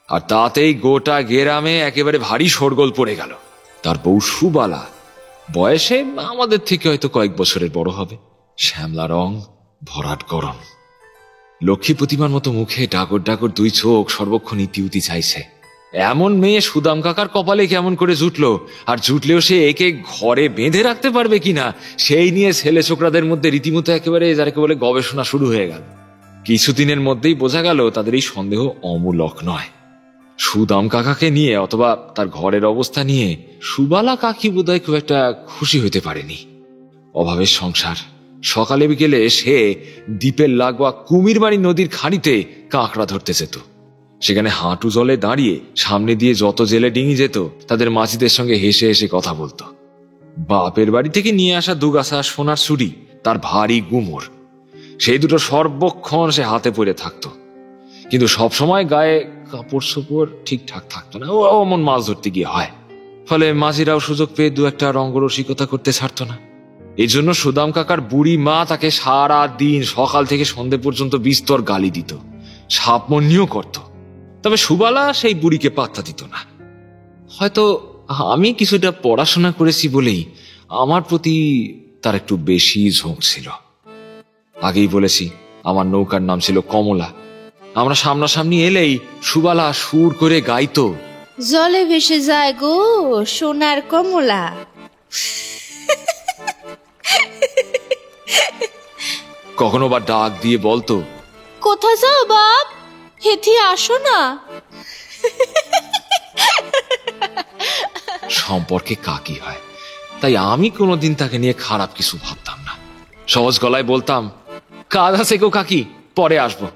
আর তাতেই গোটা গেরামে একেবারে ভারী শোরগোল পড়ে গেল। তার বউ সুবালা, বয়সে আমাদের থেকে হয়তো কয়েক বছরের বড় হবে, শ্যামলা রং, ভরাট গরম, লক্ষ্মী প্রতিমার মতো মুখে ডাগর ডাগর দুই চোখ, সর্বক্ষণ ইতিউতি চাইছে। এমন মেয়ে সুদাম কাকার কপালে কেমন করে জুটলো, আর জুটলেও সে একে ঘরে বেঁধে রাখতে পারবে কিনা সেই নিয়ে ছেলে ছোকরাদের মধ্যে রীতিমতো একেবারে যাকে বলে গবেষণা শুরু হয়ে গেল। কিছুদিনের মধ্যেই বোঝা গেল তাদের এই সন্দেহ অমূলক নয়। সুদাম কাকাকে নিয়ে অথবা তার ঘরের অবস্থা নিয়ে সুবালা কাকি বোধহয় খুব একটা খুশি হইতে পারেনি। অভাবের সংসার। সকালে বিকেলে সে দ্বীপের লাগোয়া কুমিরমারি নদীর খাড়িতে কাঁকড়া ধরতে যেত। সেখানে হাঁটু জলে দাঁড়িয়ে সামনে দিয়ে যত জেলে ডিঙি যেত তাদের মাঝিদের সঙ্গে হেসে হেসে কথা বলতো। বাপের বাড়ি থেকে নিয়ে আসা দুগাছা সোনার চুড়ি তার ভারী গুমর, সেই দুটো সর্বক্ষণ সে হাতে পরে থাকতো। কিন্তু সবসময় গায়ে কাপড় চোপড় ঠিকঠাক থাকতো না, ও অমন মাছ ধরতে গিয়ে হয়। ফলে মাঝিরাও সুযোগ পেয়ে দু একটা রঙ্গরসিকতা করতে ছাড়তো না। এই জন্য সুদাম কাকার বুড়ি মা তাকে সারা দিন সকাল থেকে সন্ধে পর্যন্ত বিস্তর গালি দিত, সাপমন্যও করত। তবে সুবালা সেই বুড়িকে পাত্তা দিত না। হয়তো আমি কিছুটা পড়াশোনা করেছি বলেই আমার প্রতি তার একটু বেশি ঝোঁক ছিল। আগেই বলেছি আমার নৌকার নাম ছিল কমলা। আমরা সামনাসামনি এলেই সুবালা সুর করে গাইতো, জলে ভেসে যায় গো সোনার কমলা। কখনো বা ডাক দিয়ে বলতো, কোথায় যাও বাপ, হেঁটে আসো না। সম্পর্কে কাকি হয়, তাই আমি কোনোদিন তাকে নিয়ে খারাপ কিছু ভাবতাম না। সহজ গলায় বলতাম, কাজ আছে গো কাকি, পরে আসবো।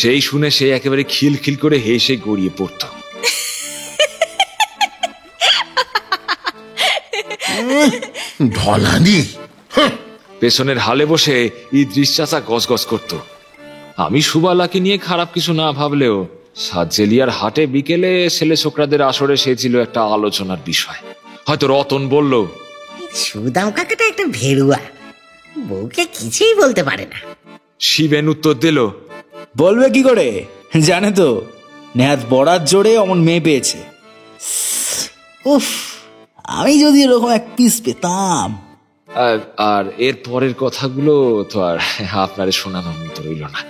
সেই শুনে সে একেবারে খিলখিল করে হেসে গড়িয়ে পড়ত। ঢলানি। পেছনের হালে বসে ইদ্রিস চাচা গজগজ করত। আমি সুবালাকে নিয়ে খারাপ কিছু না ভাবলেও সাতজেলিয়ার হাটে বিকেলে ছেলে ছোকরাদের আসরে সে ছিল একটা আলোচনার বিষয়। হয়তো রতন বলল, সুদাম কাকাটা একটা ভেরুয়া, বউকে কিছুই বলতে পারে না। শিবেন উত্তর দিল, বলবে কি করে, জানে তো নেহাত বড়ার জোরে অমন মেয়ে পেয়েছে। উফ, আমি যদি এরকম এক পিস পেতাম। আর এর পরের কথাগুলো তো আর আপনারে শোনানোর মতো রইল না।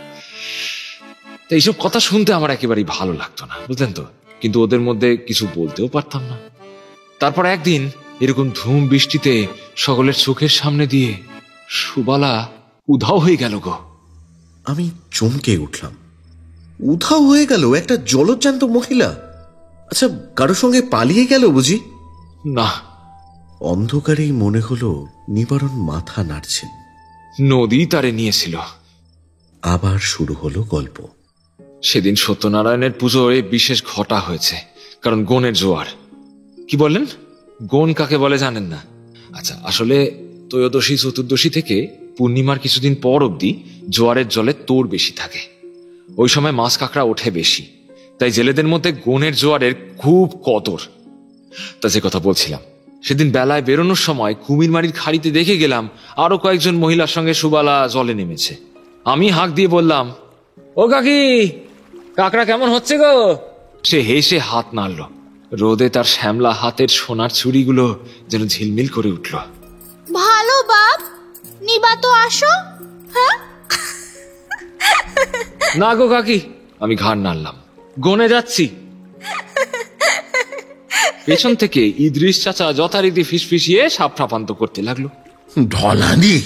তো এইসব কথা শুনতে আমার একেবারেই ভালো লাগতো না, বুঝলেন তো। কিন্তু ওদের মধ্যে কিছু বলতেও পারতাম না। তারপর একদিন এরকম ধুম বৃষ্টিতে সকলের চোখের সামনে দিয়ে সুবালা উধাও হয়ে গেল গো। আমি চমকে উঠলাম। উধাও হয়ে গেল একটা জলজ্যান্ত মহিলা? আচ্ছা, কারোর সঙ্গে পালিয়ে গেল বুঝি? না। অন্ধকারেই মনে হলো নিবারণ মাথা নাড়ছেন। নদী তারে নিয়েছিল। আবার শুরু হলো গল্প। সেদিন সত্যনারায়ণের পুজোয় বিশেষ ঘটা হয়েছে, কারণ গনের জোয়ার। কি বললেন? গন কাকে বলে জানেন না? আচ্ছা, আসলে ত্রয়োদশী চতুর্দশী থেকে পূর্ণিমার কিছুদিন পর অবধি জোয়ারের জলে তোর বেশি থাকে। ওই সময় মাছ কাঁকড়া ওঠে বেশি, তাই জেলেদের মধ্যে গনের জোয়ারের খুব কদর। তা যে কথা বলছিলাম, সেদিন বেলায় বেরোনোর সময় কুমিরমারির খাড়িতে দেখে গেলাম আরো কয়েকজন মহিলার সঙ্গে সুবালা জলে নেমেছে। আমি হাঁক দিয়ে বললাম, ও কাকি, কাঁকড়া কেমন হচ্ছে গো? সে হেসে হাত নাড়ল। রোদে তার শ্যামলা হাতের সোনার চুড়িগুলো যেন ঝিলমিল করে উঠল। ভালো বাপ, নিবা তো আসো। হ্যাঁ, না গো কাকি, আমি ঘাড় নাড়লাম, গনে যাচ্ছি। পেছন থেকে ইদ্রিস চাচা যথারীতি ফিসফিসিয়ে সাপ সাপান্ত করতে লাগলো। ঢলানি?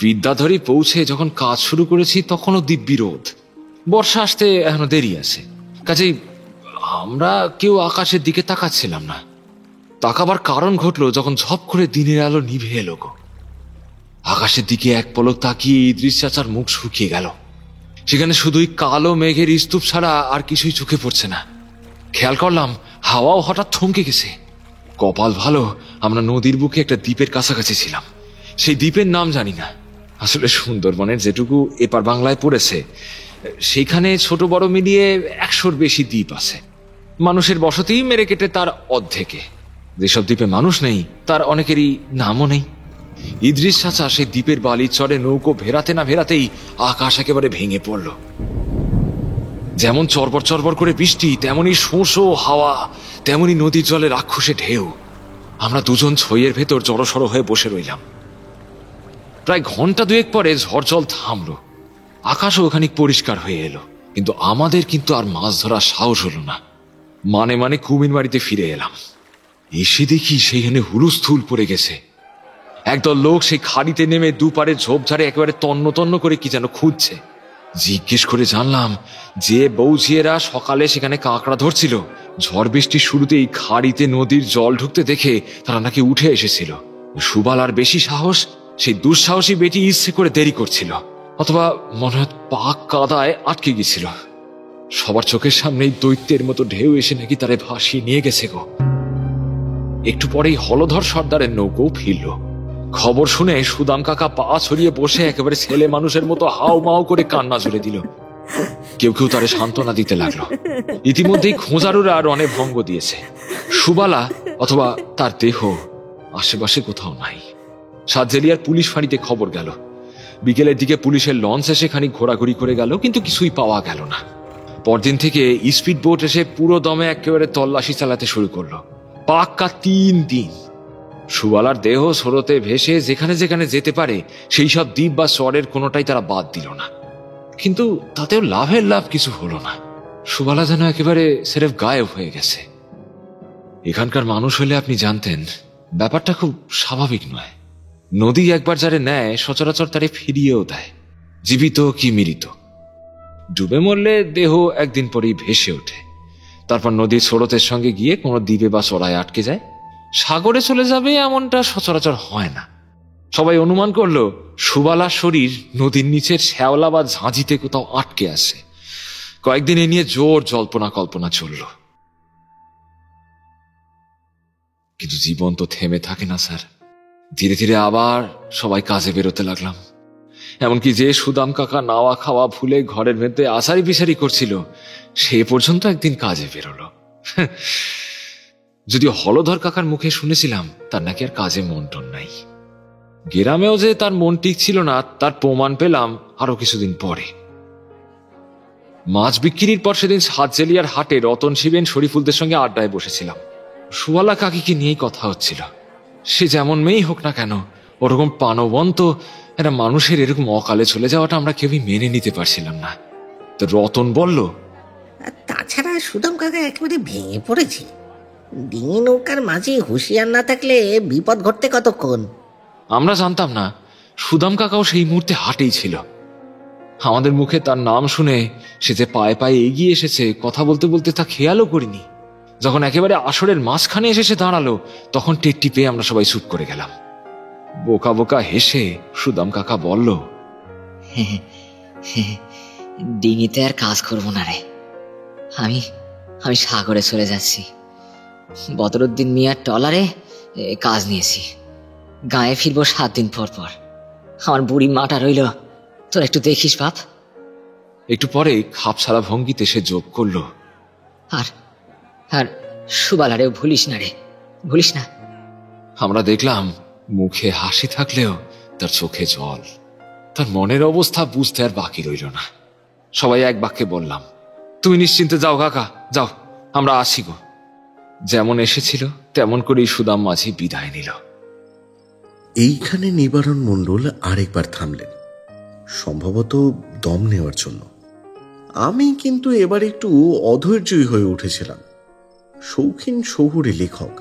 বিদ্যাধরী পৌঁছে যখন কাজ শুরু করেছি তখনও দিব্যিরোধ। বর্ষা আসতে এখনো দেরি আছে, কাজেই আমরা কেউ আকাশের দিকে তাকাচ্ছিলাম না। তাকাবার কারণ ঘটলো যখন ঝপ করে দিনের আলো নিভে এলো গো। আকাশের দিকে এক পলক তাকিয়ে ইদ্রিস চাচার মুখ শুকিয়ে গেল। সেখানে শুধুই কালো মেঘের স্তূপ ছাড়া আর কিছুই চোখে পড়ছে না। খেয়াল করলাম হাওয়াও হঠাৎ থমকে গেছে। কপাল ভালো আমরা নদীর বুকে একটা দ্বীপের কাছাকাছি ছিলাম। সেই দ্বীপের নাম জানি না, আসলে সুন্দরবনের যেটুকু এপার বাংলায় পড়েছে সেখানে ছোট বড় মিলিয়ে 100-র বেশি দ্বীপ আছে। মানুষের বসতি মেরে কেটে তার অর্ধেকে। যেসব দ্বীপে মানুষ নেই তার অনেকেরই নামও নেই। ইদ্রিস চাচা সেই দ্বীপের বালির চরে নৌকো ভেরাতে না ভেরাতেই আকাশ একেবারে ভেঙে পড়ল। যেমন চরবর চরবর করে বৃষ্টি, তেমনি শোঁশো হাওয়া, তেমনি নদীর জলে রাক্ষসে ঢেউ। আমরা দুজন ছইয়ের ভেতর জড়সড় হয়ে বসে রইলাম। প্রায় ঘন্টা দুয়েক পরে ঝড় জল থামলো, আকাশও খানিক পরিষ্কার হয়ে এলো। কিন্তু আমাদের কিন্তু আর মাছ ধরার সাহস হলো না। মানে মানে কুমির বাড়িতে ফিরে এলাম। এসে দেখি সেইখানে হুলুস্থুল পড়ে গেছে। একদল লোক সেই খাড়িতে নেমে দুপারে ঝোপঝাড়ে একেবারে তন্ন তন্ন করে কি যেন খুঁজছে। জিজ্ঞেস করে জানলাম যে বৌঝিয়েরা সকালে সেখানে কাঁকড়া ধরছিল, ঝড় বৃষ্টির শুরুতেই খাড়িতে নদীর জল ঢুকতে দেখে তারা নাকি উঠে এসেছিল। সুবালার বেশি সাহস, সেই দুঃসাহসী বেটি ইচ্ছে করে দেরি করছিল, অথবা মনে হয় পাক কাদায় আটকে গেছিল। সবার চোখের সামনেই দৈত্যের মতো ঢেউ এসে নাকি তারে ভাসিয়ে নিয়ে গেছে গো। একটু পরেই হলধর সর্দারের নৌকো ফিরল। খবর শুনে সুদাম কাকা পা ছড়িয়ে বসে একেবারে ছেলে মানুষের মতো হাও মাও করে কান্না জুড়ে দিল। কেউ কেউ তারে সান্ত্বনা দিতে লাগলো। ইতিমধ্যেই খোঁজারুরা রণে ভঙ্গ দিয়েছে। সুবালা অথবা তার দেহ আশেপাশে কোথাও নাই। সাতজেলিয়ার পুলিশ ফাঁড়িতে খবর গেল। বিকেলের দিকে পুলিশের লঞ্চ এসে খানিক ঘোরাঘুরি করে গেল, কিন্তু কিছুই পাওয়া গেল না। পরদিন থেকে স্পিড বোট এসে পুরো দমে একেবারে তল্লাশি চালাতে শুরু করলো। পাক্কা 3 দিন। সুবালার দেহ স্রোতে ভেসে যেখানে যেখানে যেতে পারে সেই সব দ্বীপ বা চরের কোনোটাই তারা বাদ দিল না। কিন্তু তাতেও লাভের লাভ কিছু হলো না। সুবালা যেন একেবারে সেরেফ গায়েব হয়ে গেছে। এখানকার মানুষ হলে আপনি জানতেন ব্যাপারটা খুব স্বাভাবিক নয়। নদী একবার যারে নেয় সচরাচর তারে ফিরিয়েও দেয়, জীবিত কি মৃত। ডুবে মরলে দেহ একদিন পরেই ভেসে ওঠে, তারপর নদীর স্রোতের সঙ্গে গিয়ে কোনো দ্বীপে বা চড়ায় আটকে যায়। সাগরে চলে যাবে এমনটা সচরাচর হয় না। সবাই অনুমান করলো সুবালার শরীর নদীর নিচের শ্যাওলা বা ঝাঁঝিতে কোথাও আটকে আছে। কয়েকদিন এ নিয়ে জোর জল্পনা কল্পনা চলল। কিন্তু জীবন তো থেমে থাকে না স্যার। ধীরে ধীরে আবার সবাই কাজে বেরোতে লাগলাম। এমনকি যে সুদাম কাকা নাওয়া খাওয়া ভুলে ঘরের মধ্যে আসারি পিসারি করছিল সে পর্যন্ত একদিন কাজে বেরোলো। যদিও হলধর কাকার মুখে শুনেছিলাম তার নাকি আর কাজে মন টন নাই। গ্রামেও যে তার মন ঠিক ছিল না তার প্রমাণ পেলাম আরো কিছুদিন পরে। মাছ বিক্রির পর সেদিন সাতজেলিয়ার হাটে রতন শিবেন শরীফুলদের সঙ্গে আড্ডায় বসেছিলাম। সুবালা কাকিকে নিয়েই কথা হচ্ছিল। সে যেমন মেয়েই হোক না কেন, ওরকম প্রাণবন্ত একটা মানুষের এরকম অকালে চলে যাওয়াটা আমরা কেউই মেনে নিতে পারছিলাম না। তো রতন বলল, তাছাড়া সুদাম কাকা একেবারে ভেঙে পড়েছে। ডিঙি নৌকার মাঝে হুঁশিয়ার না থাকলে বিপদ ঘটতে কতক্ষণ। আমরা জানতাম না সুদাম কাকাও সেই মুহূর্তে হাটেই ছিল। আমাদের মুখে তার নাম শুনে সে যে পায়ে পায়ে এগিয়ে এসেছে কথা বলতে বলতে তা খেয়ালও করিনি। যখন একেবারে আসরের মাঝখানে এসে সে দাঁড়ালো তখন টেরটি পেয়ে আমরা সবাই চুপ করে গেলাম। বোকা বোকা হেসে সুদাম কাকা বলল, ডিঙিতে আর কাজ করবো না রে, আমি সাগরে চলে যাচ্ছি। বদরুদ্দিন মিয়ার ট্রলারে কাজ নিয়েছি। গায়ে ফিরবো 7 দিন পর পর। আমার বুড়ি মাটা রইল, তোর একটু দেখিস বাপ। একটু পরে খাপ ছাড়া ভঙ্গিতে সে যোগ করলো, আর আর সুবালারেও ভুলিস না রে, ভুলিস না। আমরা দেখলাম মুখে হাসি থাকলেও তার চোখে জল। তার মনের অবস্থা বুঝতে আর বাকি রইল না। সবাই এক বাক্যে বললাম, তুমি নিশ্চিন্তে যাও কাকা, যাও, আমরা আসি গো। যেমন এসেছিল তেমন করেই সুদাম মাঝি বিদায় নিল। এইখানে নিবারণ মণ্ডল আরেকবার থামলেন, সম্ভবত দম নেওয়ার জন্য। আমি কিন্তু এবার একটু অধৈর্যই হয়ে উঠেছিলাম। শৌখিন শহুরে লেখক,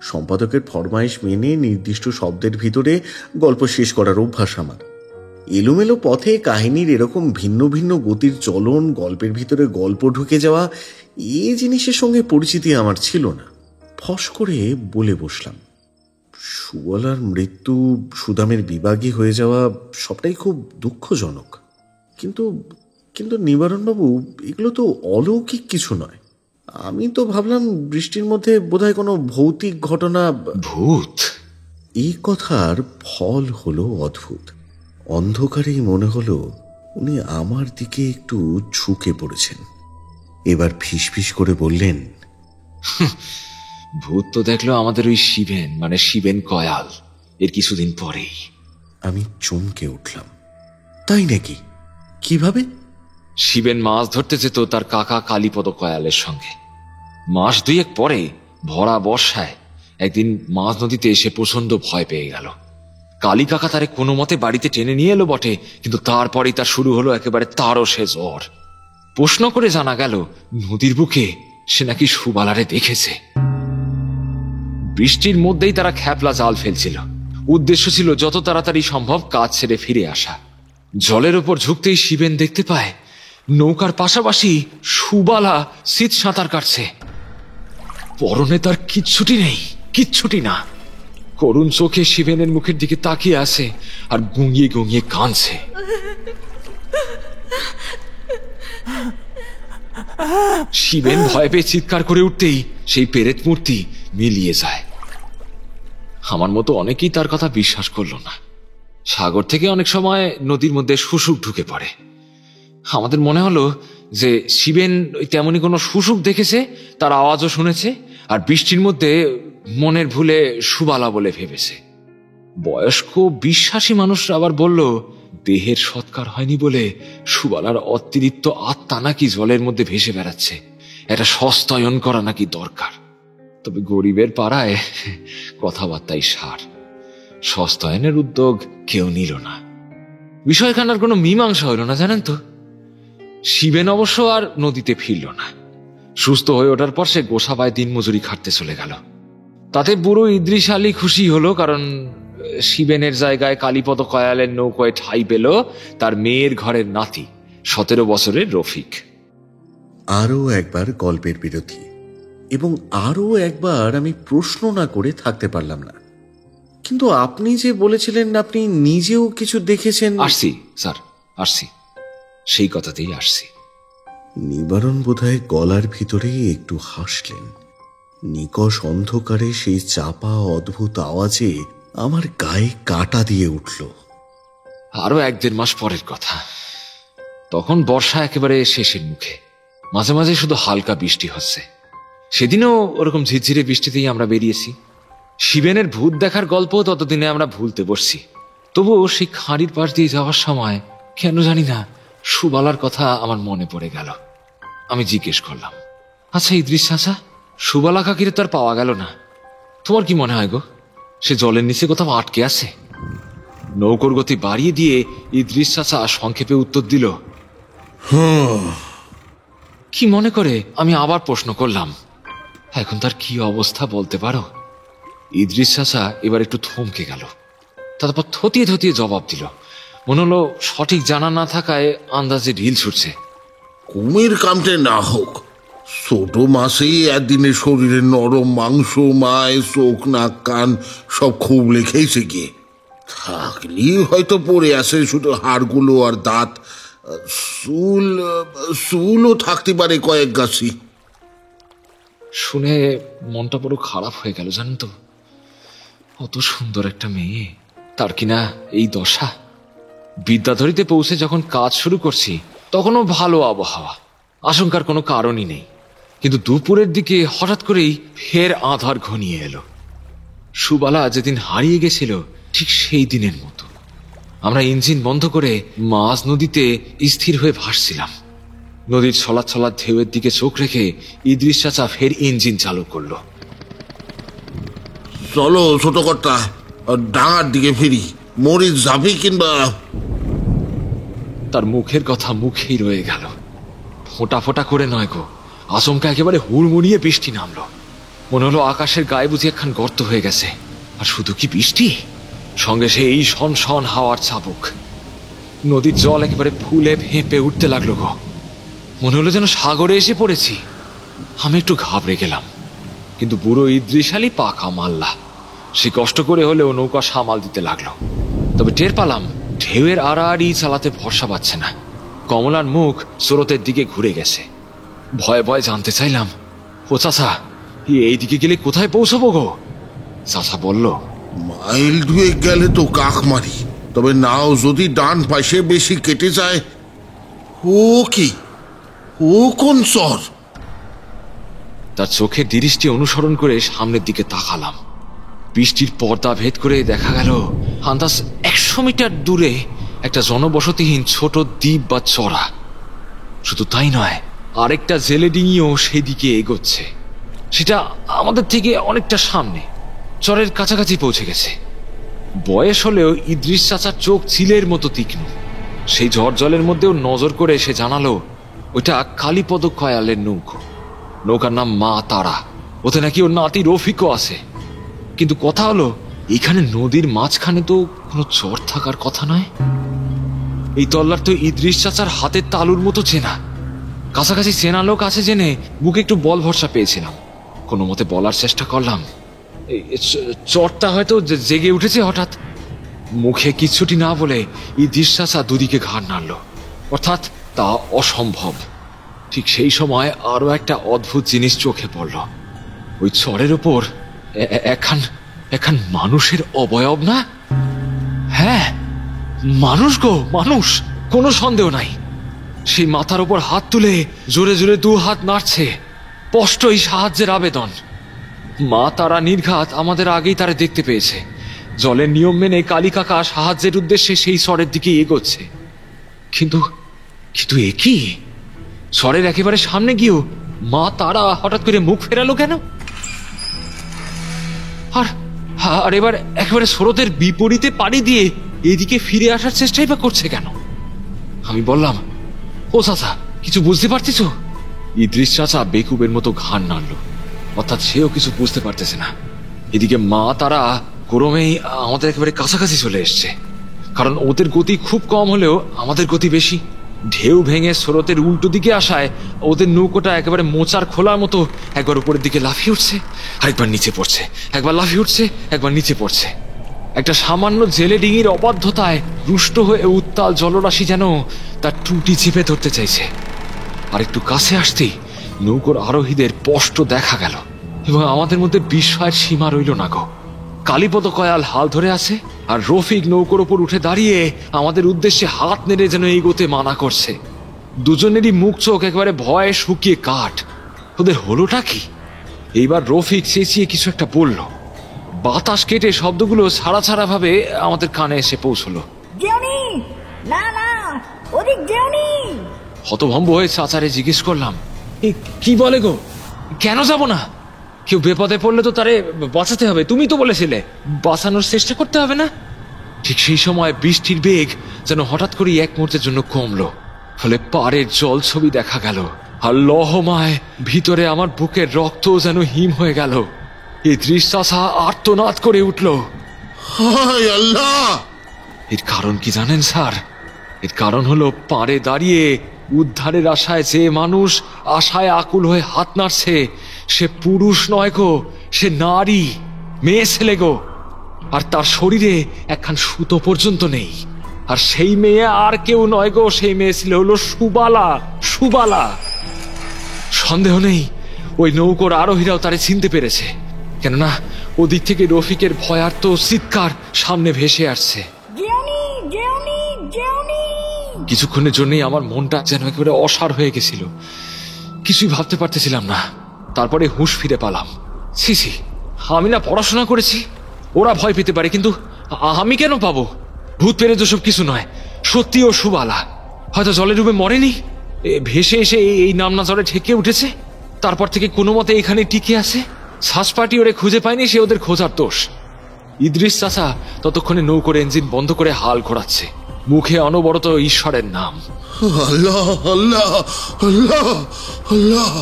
সম্পাদকের ফরমাইশ মেনে নির্দিষ্ট শব্দের ভিতরে গল্প শেষ করার অভ্যাস আমার। এলোমেলো পথে কাহিনীর এরকম ভিন্ন ভিন্ন গতির চলন, গল্পের ভিতরে গল্প ঢুকে যাওয়া, এই জিনিসের সঙ্গে পরিচিতি আমার ছিল না। ফস করে বলে বসলাম, সুবলার মৃত্যু, সুদামের বিভাগী হয়ে যাওয়া সবটাই খুব দুঃখজনক, কিন্তু কিন্তু নিবারণবাবু, এগুলো তো অলৌকিক কিছু নয়। আমি তো ভাবলাম বৃষ্টির মধ্যে বোধহয় কোনো ভৌতিক ঘটনা। ভূত? এই কথার ফল হলো অদ্ভুত। অন্ধকারেই মনে হলো উনি আমার দিকে একটু ঝুঁকে পড়েছেন। এবার ফিসফিস করে বললেন, ভূত তো দেখলো আমাদের ওই শিবেন, মানে শিবেন কয়াল, এর কিছুদিন পরেই। আমি চমকে উঠলাম। তাই নাকি? কিভাবে? শিবেন মাছ ধরতে যেত তার কাকা কালীপদ কয়ালের সঙ্গে। মাস দুয়েক পরে ভরা বর্ষায় একদিন মাঝ নদীতে এসে প্রচন্ড ভয় পেয়ে গেল। কালী কাকা তারে কোনো মতে বাড়িতে টেনে নিয়ে এলো বটে, কিন্তু তারপরেই তার শুরু হলো একেবারে তারও সে জ্বর। প্রশ্ন করে জানা গেল নদীর বুকে সে নাকি সুবালারে দেখেছে। বৃষ্টির মধ্যেই তারা খ্যাপলা জাল ফেলছিল। উদ্দেশ্য ছিল যত তাড়াতাড়ি সম্ভব কাজ ছেড়ে ফিরে আসা। জলের ওপর ঝুঁকতেই শিবেন দেখতে পায় নৌকার পাশাপাশি সুবালা শীত সাঁতার কাটছে। পরনে তার কিচ্ছুটি নেই, কিচ্ছুটি না। করুণ চোখে শিবেনের মুখের দিকে তাকিয়ে আছে আর গুঙিয়ে গুঙিয়ে কাঁদছে। শিবেন ভয় পেয়ে চিৎকার করে উঠতেই সেই পেরেত মূর্তি মিলিয়ে যায়। আমার মতো অনেকেই তার কথা বিশ্বাস করল না। সাগর থেকে অনেক সময় নদীর মধ্যে শুশুক ঢুকে পড়ে। আমাদের মনে হলো যে শিবেন তেমনি কোনো শুশুক দেখেছে, তার আওয়াজও শুনেছে, আর বৃষ্টির মধ্যে মনের ভুলে সুবালা বলে ভেবেছে। বয়স্ক বিশ্বাসী মানুষরা আবার বলল দেহের সৎকার হয়নি বলে সুবালার অতিরিক্ত আত্মা নাকি জলের মধ্যে ভেসে বেড়াচ্ছে, এটা সস্তায়ন করা নাকি দরকার। তবে গরিবের পাড়ায় কথাবার্তাই সার, সস্তায়নের উদ্যোগ কেউ নিল না। বিষয়খানার কোনো মীমাংসা হইল না, জানেন তো। শিবেন অবশ্য আর নদীতে ফিরল না। সুস্থ হয়ে ওঠার পর সে গোসাবায় দিনমজুরি খাটতে চলে গেল। তাতে বুড়ো ইদ্রিস আলী খুশি হলো, কারণ শিবেনের জায়গায় কালীপদ কয়ালের নৌকায় ঠাঁই পেল তার মেয়ের ঘরের নাতি 17 বছরের রফিক। আরও একবার গল্পের বিরতি, এবং আরও একবার আমি প্রশ্ন না করে থাকতে পারলাম না। কিন্তু আপনি যে বলেছিলেন আপনি নিজেও কিছু দেখেছেন। আসছি স্যার, আসছি, সেই কথাতেই আসছি। নিবারণ বোধহয় গলার ভিতরেই একটু হাসলেন। নিকষ অন্ধকারে সেই চাপা অদ্ভুত আওয়াজে আমার গায়ে কাঁটা দিয়ে উঠল। আরো 1-1.5 মাস পরের কথা। তখন বর্ষা একেবারে শেষের মুখে, মাঝে মাঝে শুধু হালকা বৃষ্টি হচ্ছে। সেদিনও ওরকম ঝিরঝিরে বৃষ্টিতেই আমরা বেরিয়েছি। শিবেনের ভূত দেখার গল্প ততদিনে আমরা ভুলতে বসছি। তবুও সেই খাঁড়ির পাশ দিয়ে যাওয়ার সময় কেন জানি না সুবালার কথা আমার মনে পড়ে গেল। আমি জিজ্ঞেস করলাম, আচ্ছা ইদ্রিস চাচা, সুবালা কাকিরে তো আর পাওয়া গেল না, তোমার কি মনে হয় গো, সে জলের নিচে কোথাও আটকে আছে? নৌকোর গতি বাড়িয়ে দিয়ে ইদ্রিস চাচা সংক্ষেপে উত্তর দিল, কি মনে করে? আমি আবার প্রশ্ন করলাম, এখন তার কি অবস্থা বলতে পারো? ইদ্রিস চাচা এবার একটু থমকে গেল, তারপর থতিয়ে থতিয়ে জবাব দিল। মনে হলো সঠিক জানা না থাকায় আন্দাজে ঢিল ছুটছে। কুমির কামটে না হোক, ছোট মাসেই একদিনে শরীরে নরম মাংস, মায় চোখ, নাক, কান সব খুব লেখেইছে গিয়ে। থাকলেই হয়তো পড়ে আছে শুধু হাড়গুলো আর দাঁত। চুলও থাকতে পারে কয়েক গাছি। শুনে মনটা বড় খারাপ হয়ে গেল, জানেন তো। অত সুন্দর একটা মেয়ে, তার কিনা এই দশা। বিদ্যাধরীতে পৌঁছে যখন কাজ শুরু করছি তখনও ভালো আবহাওয়া, আশঙ্কার কোনো কারণই নেই। কিন্তু দুপুরের দিকে হঠাৎ করেই ফের আঁধার ঘনিয়ে এলো। সুবালা যেদিন হারিয়ে গেছিল ঠিক সেই দিনের মতো আমরা ইঞ্জিন বন্ধ করে মাঝ নদীতে স্থির হয়ে ভাসছিলাম। নদীর ছলা ছলা ঢেউয়ের দিকে চোখ রেখে ইদ্রিস চাচা ফের ইঞ্জিন চালু করলো। চলো ছোট কর্তা, ডাঙার দিকে ফিরি, মরিচ যাবি কিংবা। তার মুখের কথা মুখেই রয়ে গেল, ফোঁটা ফোঁটা করে নয় গো, আচমকা একেবারে হুড়মুড়িয়ে বৃষ্টি নামলো। মনে হলো আকাশের গায়ে বুঝি একখান গর্ত হয়ে গেছে। আর শুধু কি বৃষ্টি, সঙ্গে সে এই শনশন হাওয়ার চাবুক। নদীর জল একেবারে ফুলে ভেঁপে উঠতে লাগলো গো। মনে হলো যেন সাগরে এসে পড়েছি। আমি একটু ঘাবড়ে গেলাম, কিন্তু বুড়ো ইদ্রিস আলী পাকা মাল্লা। সে কষ্ট করে হলেও নৌকা সামাল দিতে লাগলো। তবে টের পেলাম ঢেউয়ের আড়াআড়ি চালাতে ভরসা পাচ্ছে না। কমলার মুখ স্রোতের দিকে ঘুরে গেছে। ভয়ে ভয়ে জানতে চাইলাম, ও চাচা, এইদিকে গেলে কোথায় পৌঁছবো গো? চাচা বলল, মাইল 2 গেলে তো কাকমারি, তবে নাও যদি ডান পাশে বেশি কেটে যায়। ও কি, ও কোন চর? তার চোখের দৃষ্টি অনুসরণ করে সামনের দিকে তাকালাম। বৃষ্টির পর্দা ভেদ করে দেখা গেল আন্দাজ 100 মিটার দূরে একটা জনবসতিহীন ছোট দ্বীপ বা চড়া। শুধু তাই নয়, আরেকটা জেলে ডিঙিও সেদিকে এগোচ্ছে। সেটা আমাদের থেকে অনেকটা সামনে, চরের কাছাকাছি পৌঁছে গেছে। বয়স হলেও ইদ্রিস চাচার চোখ চিলের মতো তীক্ষ্ণ। সেই ঝড় জলের মধ্যেও নজর করে সে জানালো ওইটা কালীপদ কয়ালের নৌকো। নৌকার নাম মা তারা। ওতে নাকি ওর নাতি রফিকও আছে। কিন্তু কথা হলো, এখানে নদীর মাঝখানে তো কোনো চর থাকার কথা নয়। এই তল্লার তো ইদ্রিস চাচার হাতের তালুর মতো চেনা। কাছাকাছি চেনা লোক আছে জেনে বুকে একটু বল ভরসা পেয়েছিলাম। কোনো মতে বলার চেষ্টা করলাম, চরটা হয়তো জেগে উঠেছে হঠাৎ। মুখে কিচ্ছুটি না বলে ইদ্রিস চাচা দুদিকে ঘাড় নাড়ল, অর্থাৎ তা অসম্ভব। ঠিক সেই সময় আরো একটা অদ্ভুত জিনিস চোখে পড়ল। ওই চরের ওপর একখান মানুষের অবয়ব না? হ্যাঁ, মানুষ গো, মানুষ, কোনো সন্দেহ নাই। সেই মাথার ওপর হাত তুলে জোরে জোরে 2 হাত নাড়ছে, স্পষ্টই সাহায্যের আবেদন। মা তারা নির্ঘাত আমাদের আগেই তারা দেখতে পেয়েছে। জলের নিয়ম মেনে কালী কাকা সাহায্যের উদ্দেশ্যে সেই চরের দিকে এগোচ্ছে। কিন্তু কিন্তু এ কি? চরের একেবারে সামনে গিয়েও মা তারা হঠাৎ করে মুখ ফেরালো কেন? আর এবার একেবারে স্রোতের বিপরীতে পাড়ি দিয়ে এদিকে ফিরে আসার চেষ্টাই বা করছে কেন? আমি বললাম, ও চাচা, কিছু বুঝতে পারছিস? ইদ্রিস চাচা বেকুবের মতো ঘাড় নাড়ল, অর্থাৎ সেও কিছু বুঝতে পারতেছে না। এদিকে মা তারা ক্রমেই আমাদের একেবারে কাছাকাছি চলে এসছে। কারণ ওদের গতি খুব কম হলেও আমাদের গতি বেশি। ঢেউ ভেঙে স্রোতের উল্টো দিকে আসায় ওদের নৌকোটা একেবারে মোচার খোলার মতো একবার উপরের দিকে লাফিয়ে উঠছে, আরেকবার নিচে পড়ছে, একবার লাফিয়ে উঠছে, একবার নিচে পড়ছে। একটা সামান্য জেলে ডিঙির অবাধ্যতায় রুষ্ট হয়ে উত্তাল জলরাশি যেন তার টুটি চেপে ধরতে চাইছে। আর একটু কাছে আসতেই নৌকোর আরোহীদের স্পষ্ট দেখা গেল, এবং আমাদের মধ্যে বিস্ময়ের সীমা রইল না গো। কালীপদ কয়াল হাল ধরে আছে, আর রফিক নৌকোর ওপর উঠে দাঁড়িয়ে আমাদের উদ্দেশ্যে হাত নেড়ে যেন এগোতে মানা করছে। দুজনেরই মুখ চোখ একেবারে ভয়ে শুকিয়ে কাঠ। ওদের হলোটা কি? এইবার রফিক চেঁচিয়ে কিছু একটা বলল। বাতাস কেটে শব্দগুলো ছাড়া ছাড়া ভাবে আমাদের কানে এসে পৌঁছলো। হতভম্ব হয়ে চাচারে জিজ্ঞেস করলাম, কি বলে গো? কেন যাব না? কেউ বিপদে পড়লে তো তারে বাঁচাতে হবে, তুমি তো বলেছিলে বাঁচানোর চেষ্টা করতে হবে না? ঠিক সেই সময় বৃষ্টির বেগ যেন হঠাৎ করে এক মুহূর্তের জন্য কমলো, ফলে পাড়ের জল ছবি দেখা গেল। আর লহমায় ভিতরে আমার বুকের রক্ত যেন হিম হয়ে গেল। ইদ্রিস চাচা আর্তনাদ করে উঠল, হায় আল্লাহ! এর কারণ কি জানেন স্যার? এর কারণ হলো পাড়ে দাঁড়িয়ে উদ্ধারের আশায় যে মানুষ আশায় আকুল হয়ে হাত নাড়ছে, সে পুরুষ নয় গো, সে নারী, মেয়ে ছেলে গো। আর তার শরীরে একখান সুতো পর্যন্ত নেই। আর সেই মেয়ে আর কেউ নয় গো, সেই মেয়ে ছিল হলো সুবালা। সুবালা! সন্দেহ নেই ওই নৌকোর আরোহীরাও তারে চিনতে পেরেছে, কেননা ওদিক থেকে রফিকের ভয়ার্ত চিৎকার সামনে ভেসে আসছে। কিছুক্ষণের জন্যই আমার মনটা যেন একেবারে অসাড় হয়ে গেছিল, কিছুই ভাবতে পারতেছিলাম না। তারপরে হুঁশ ফিরে পেলাম। ছি, আমি না পড়াশোনা করেছি, ওরা ভয় পেতে পারে, কিন্তু আমি কেন পাবো? ভূত পেরে তো সব কিছু নয়, সত্যি ও সুবালা। হয়তো জলে ডুবে মরেনি, ভেসে এসে এই নামনা জলে ঠেকে উঠেছে, তারপর থেকে কোনো মতে এখানে টিকে আছে। শ্বাস পার্টি ওরে খুঁজে পায়নি, সে ওদের খোঁজার দোষ। ইদ্রিস চাচা ততক্ষণে নৌকোর ইঞ্জিন বন্ধ করে হাল ঘোরাচ্ছে, মুখে অনবরত ঈশ্বরের নাম। আল্লাহ আল্লাহ আল্লাহ আল্লাহ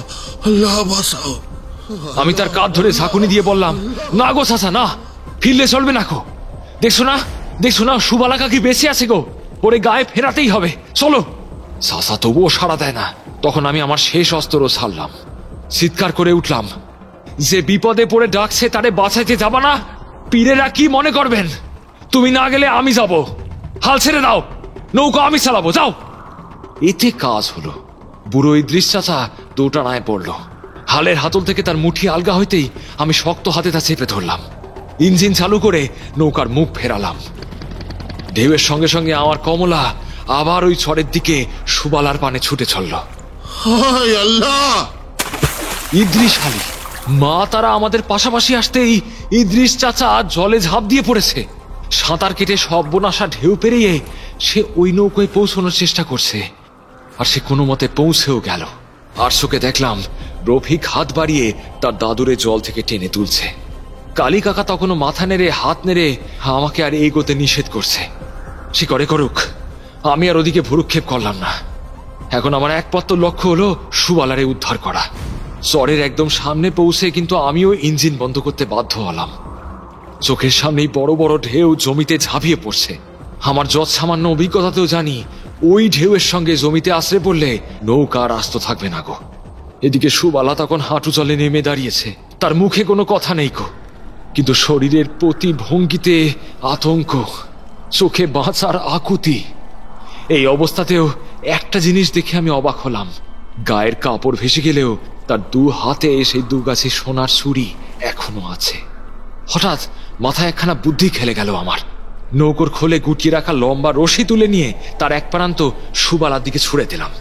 আল্লাহ বাঁচাও, আমি তার কাঁধ ধরে ঝাঁকুনি দিয়ে বললাম, না গো চাচা না, ফিরলে চলবে না গো। দেখছো না সুবালা কাকি বেঁচে আছে গো, ওরে গায়ে ফেরাতেই হবে, চলো। চাচা তবুও সাড়া দেয় না। তখন আমি আমার শেষ অস্ত্র ছাড়লাম, চিৎকার করে উঠলাম, যে বিপদে পড়ে ডাকছে তারে বাঁচাইতে যাবা না? পীরেরা কি মনে করবেন? তুমি না গেলে আমি যাব, হাল ছেড়ে দাও, নৌকা আমি চালাবো, যাও। এতে কাজ হলো। বুড়ো ইদ্রিস চাচা দোটানায় পড়ল। হালের হাতল থেকে তার মুঠি আলগা হইতেই আমি শক্ত হাতে তা চেপে ধরলাম। ইঞ্জিন চালু করে নৌকার মুখ ফেরালাম। ঢেউয়ের সঙ্গে সঙ্গে আমার কমলা আবার ওই ছড়ের দিকে সুবালার পানে ছুটে চলল। হায় আল্লাহ! ইদ্রিস আলী মা তারা আমাদের পাশাপাশি আসতেই ইদ্রিস চাচা জলে ঝাঁপ দিয়ে পড়েছে। সাঁতার কেটে সর্বনাশা ঢেউ পেরিয়ে সে ওই নৌকায় পৌঁছানোর চেষ্টা করছে, আর সে কোনো মতে পৌঁছেও গেল। আর চোখে দেখলাম রফিক হাত বাড়িয়ে তার দাদুরে জল থেকে টেনে তুলছে। কালী কাকা তখনও মাথা নেড়ে হাত নেড়ে আমাকে আর এগোতে নিষেধ করছে। সে করে করুক, আমি আর ওদিকে ভুরুক্ষেপ করলাম না। এখন আমার একমাত্র লক্ষ্য হলো সুবালারে উদ্ধার করা। চরের একদম সামনে পৌঁছে কিন্তু আমিও ইঞ্জিন বন্ধ করতে বাধ্য হলাম। চোখের সামনেই বড় বড় ঢেউ জমিতে ঝাঁপিয়ে পড়ছে। আমার যত সামান্য অভিজ্ঞতাতেও জানি ওই ঢেউয়ের সঙ্গে জমিতে আশ্রে পড়লে নৌকা আর আস্ত থাকবে না গো। এদিকে সুবালা তখন হাঁটু জলে নেমে দাঁড়িয়েছে, তার মুখে কোনো কথা নেই গো, কিন্তু শরীরের প্রতি ভঙ্গিতে আতঙ্ক, চোখে বাঁচার আকুতি। এই অবস্থাতেও একটা জিনিস দেখে আমি অবাক হলাম, গায়ের কাপড় ভেসে গেলেও তার দু হাতে সেই দু গাছে সোনার ছুরি এখনো আছে। হঠাৎ মাথায় একখানা বুদ্ধি খেলে গেল আমার। নৌকোর খোলে গুটিয়ে রাখা লম্বা রশি তুলে নিয়ে তার এক প্রান্ত সুবালার দিকে ছুড়ে দিলাম।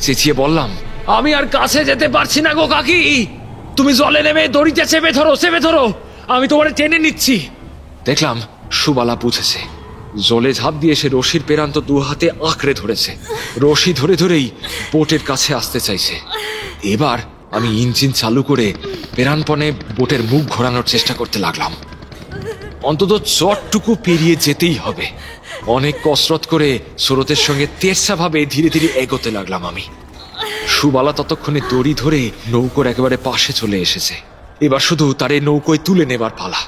চেঁচিয়ে বললাম, আমি আর কাছে যেতে পারছি না গো কাকি, তুমি জলে নেমে দড়িতে চেপে ধরো, আমি তোমার টেনে নিচ্ছি। দেখলাম সুবালা বুঝেছে। জলে ঝাঁপ দিয়ে সে রশির পেরান্ত দু হাতে আঁকড়ে ধরেছে। রশি ধরে ধরেই বোটের কাছে আসতে চাইছে। এবার আমি ইঞ্জিন চালু করে পেরানপণে বোটের মুখ ঘোরানোর চেষ্টা করতে লাগলাম। অন্তত চটটুকু পেরিয়ে যেতেই হবে। অনেক কসরত করে স্রোতের সঙ্গে তেরছাভাবে ধীরে ধীরে এগোতে লাগলাম আমি। সুবালা ততক্ষণে দড়ি ধরে নৌকোর একেবারে পাশে চলে এসেছে। এবার শুধু তার এই নৌকোয় তুলে নেবার পালা।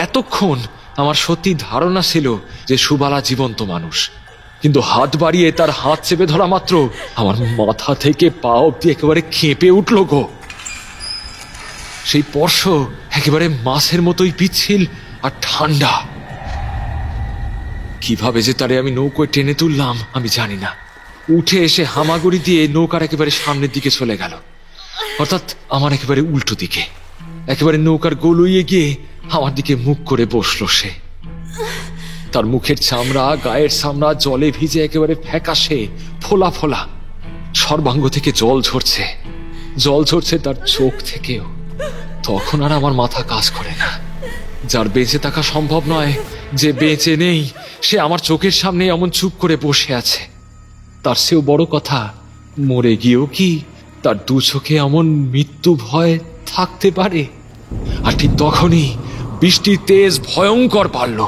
এতক্ষণ আমার সত্যি ধারণা ছিল যে সুবালা জীবন্ত মানুষ, কিন্তু হাত বাড়িয়ে তার হাত চেপে ধরা মাত্র আমার মাথা থেকে পা অব্দি একেবারে খেপে উঠল গো। সেই স্পর্শ একেবারে মাছের মতোই পিচ্ছিল আর ঠান্ডা। কিভাবে যে তারে আমি নৌকোয় টেনে তুললাম আমি জানি না। উঠে এসে হামাগুড়ি দিয়ে নৌকার একেবারে সামনের দিকে চলে গেল, অর্থাৎ আমার একেবারে উল্টো দিকে। একেবারে নৌকার গলুইয়ে গিয়ে আমার দিকে মুখ করে বসলো সে। তার মুখের চামড়া, গায়ের চামড়া জলে ভিজে একেবারে ফ্যাকাশে ফোলা ফোলা। সর্বাঙ্গ থেকে জল ঝরছে তার চোখ থেকেও। তখন আর আমার মাথা কাজ করে না। যার বেঁচে থাকা সম্ভব নয়, যে বেঁচে নেই, সে আমার চোখের সামনে এমন চুপ করে বসে আছে। তার চেয়েও বড় কথা, মরে গিয়েও কি তার দু চোখে এমন মৃত্যু ভয় থাকতে পারে? আর ঠিক তখনই বৃষ্টির তেজ ভয়ঙ্কর বাড়ল,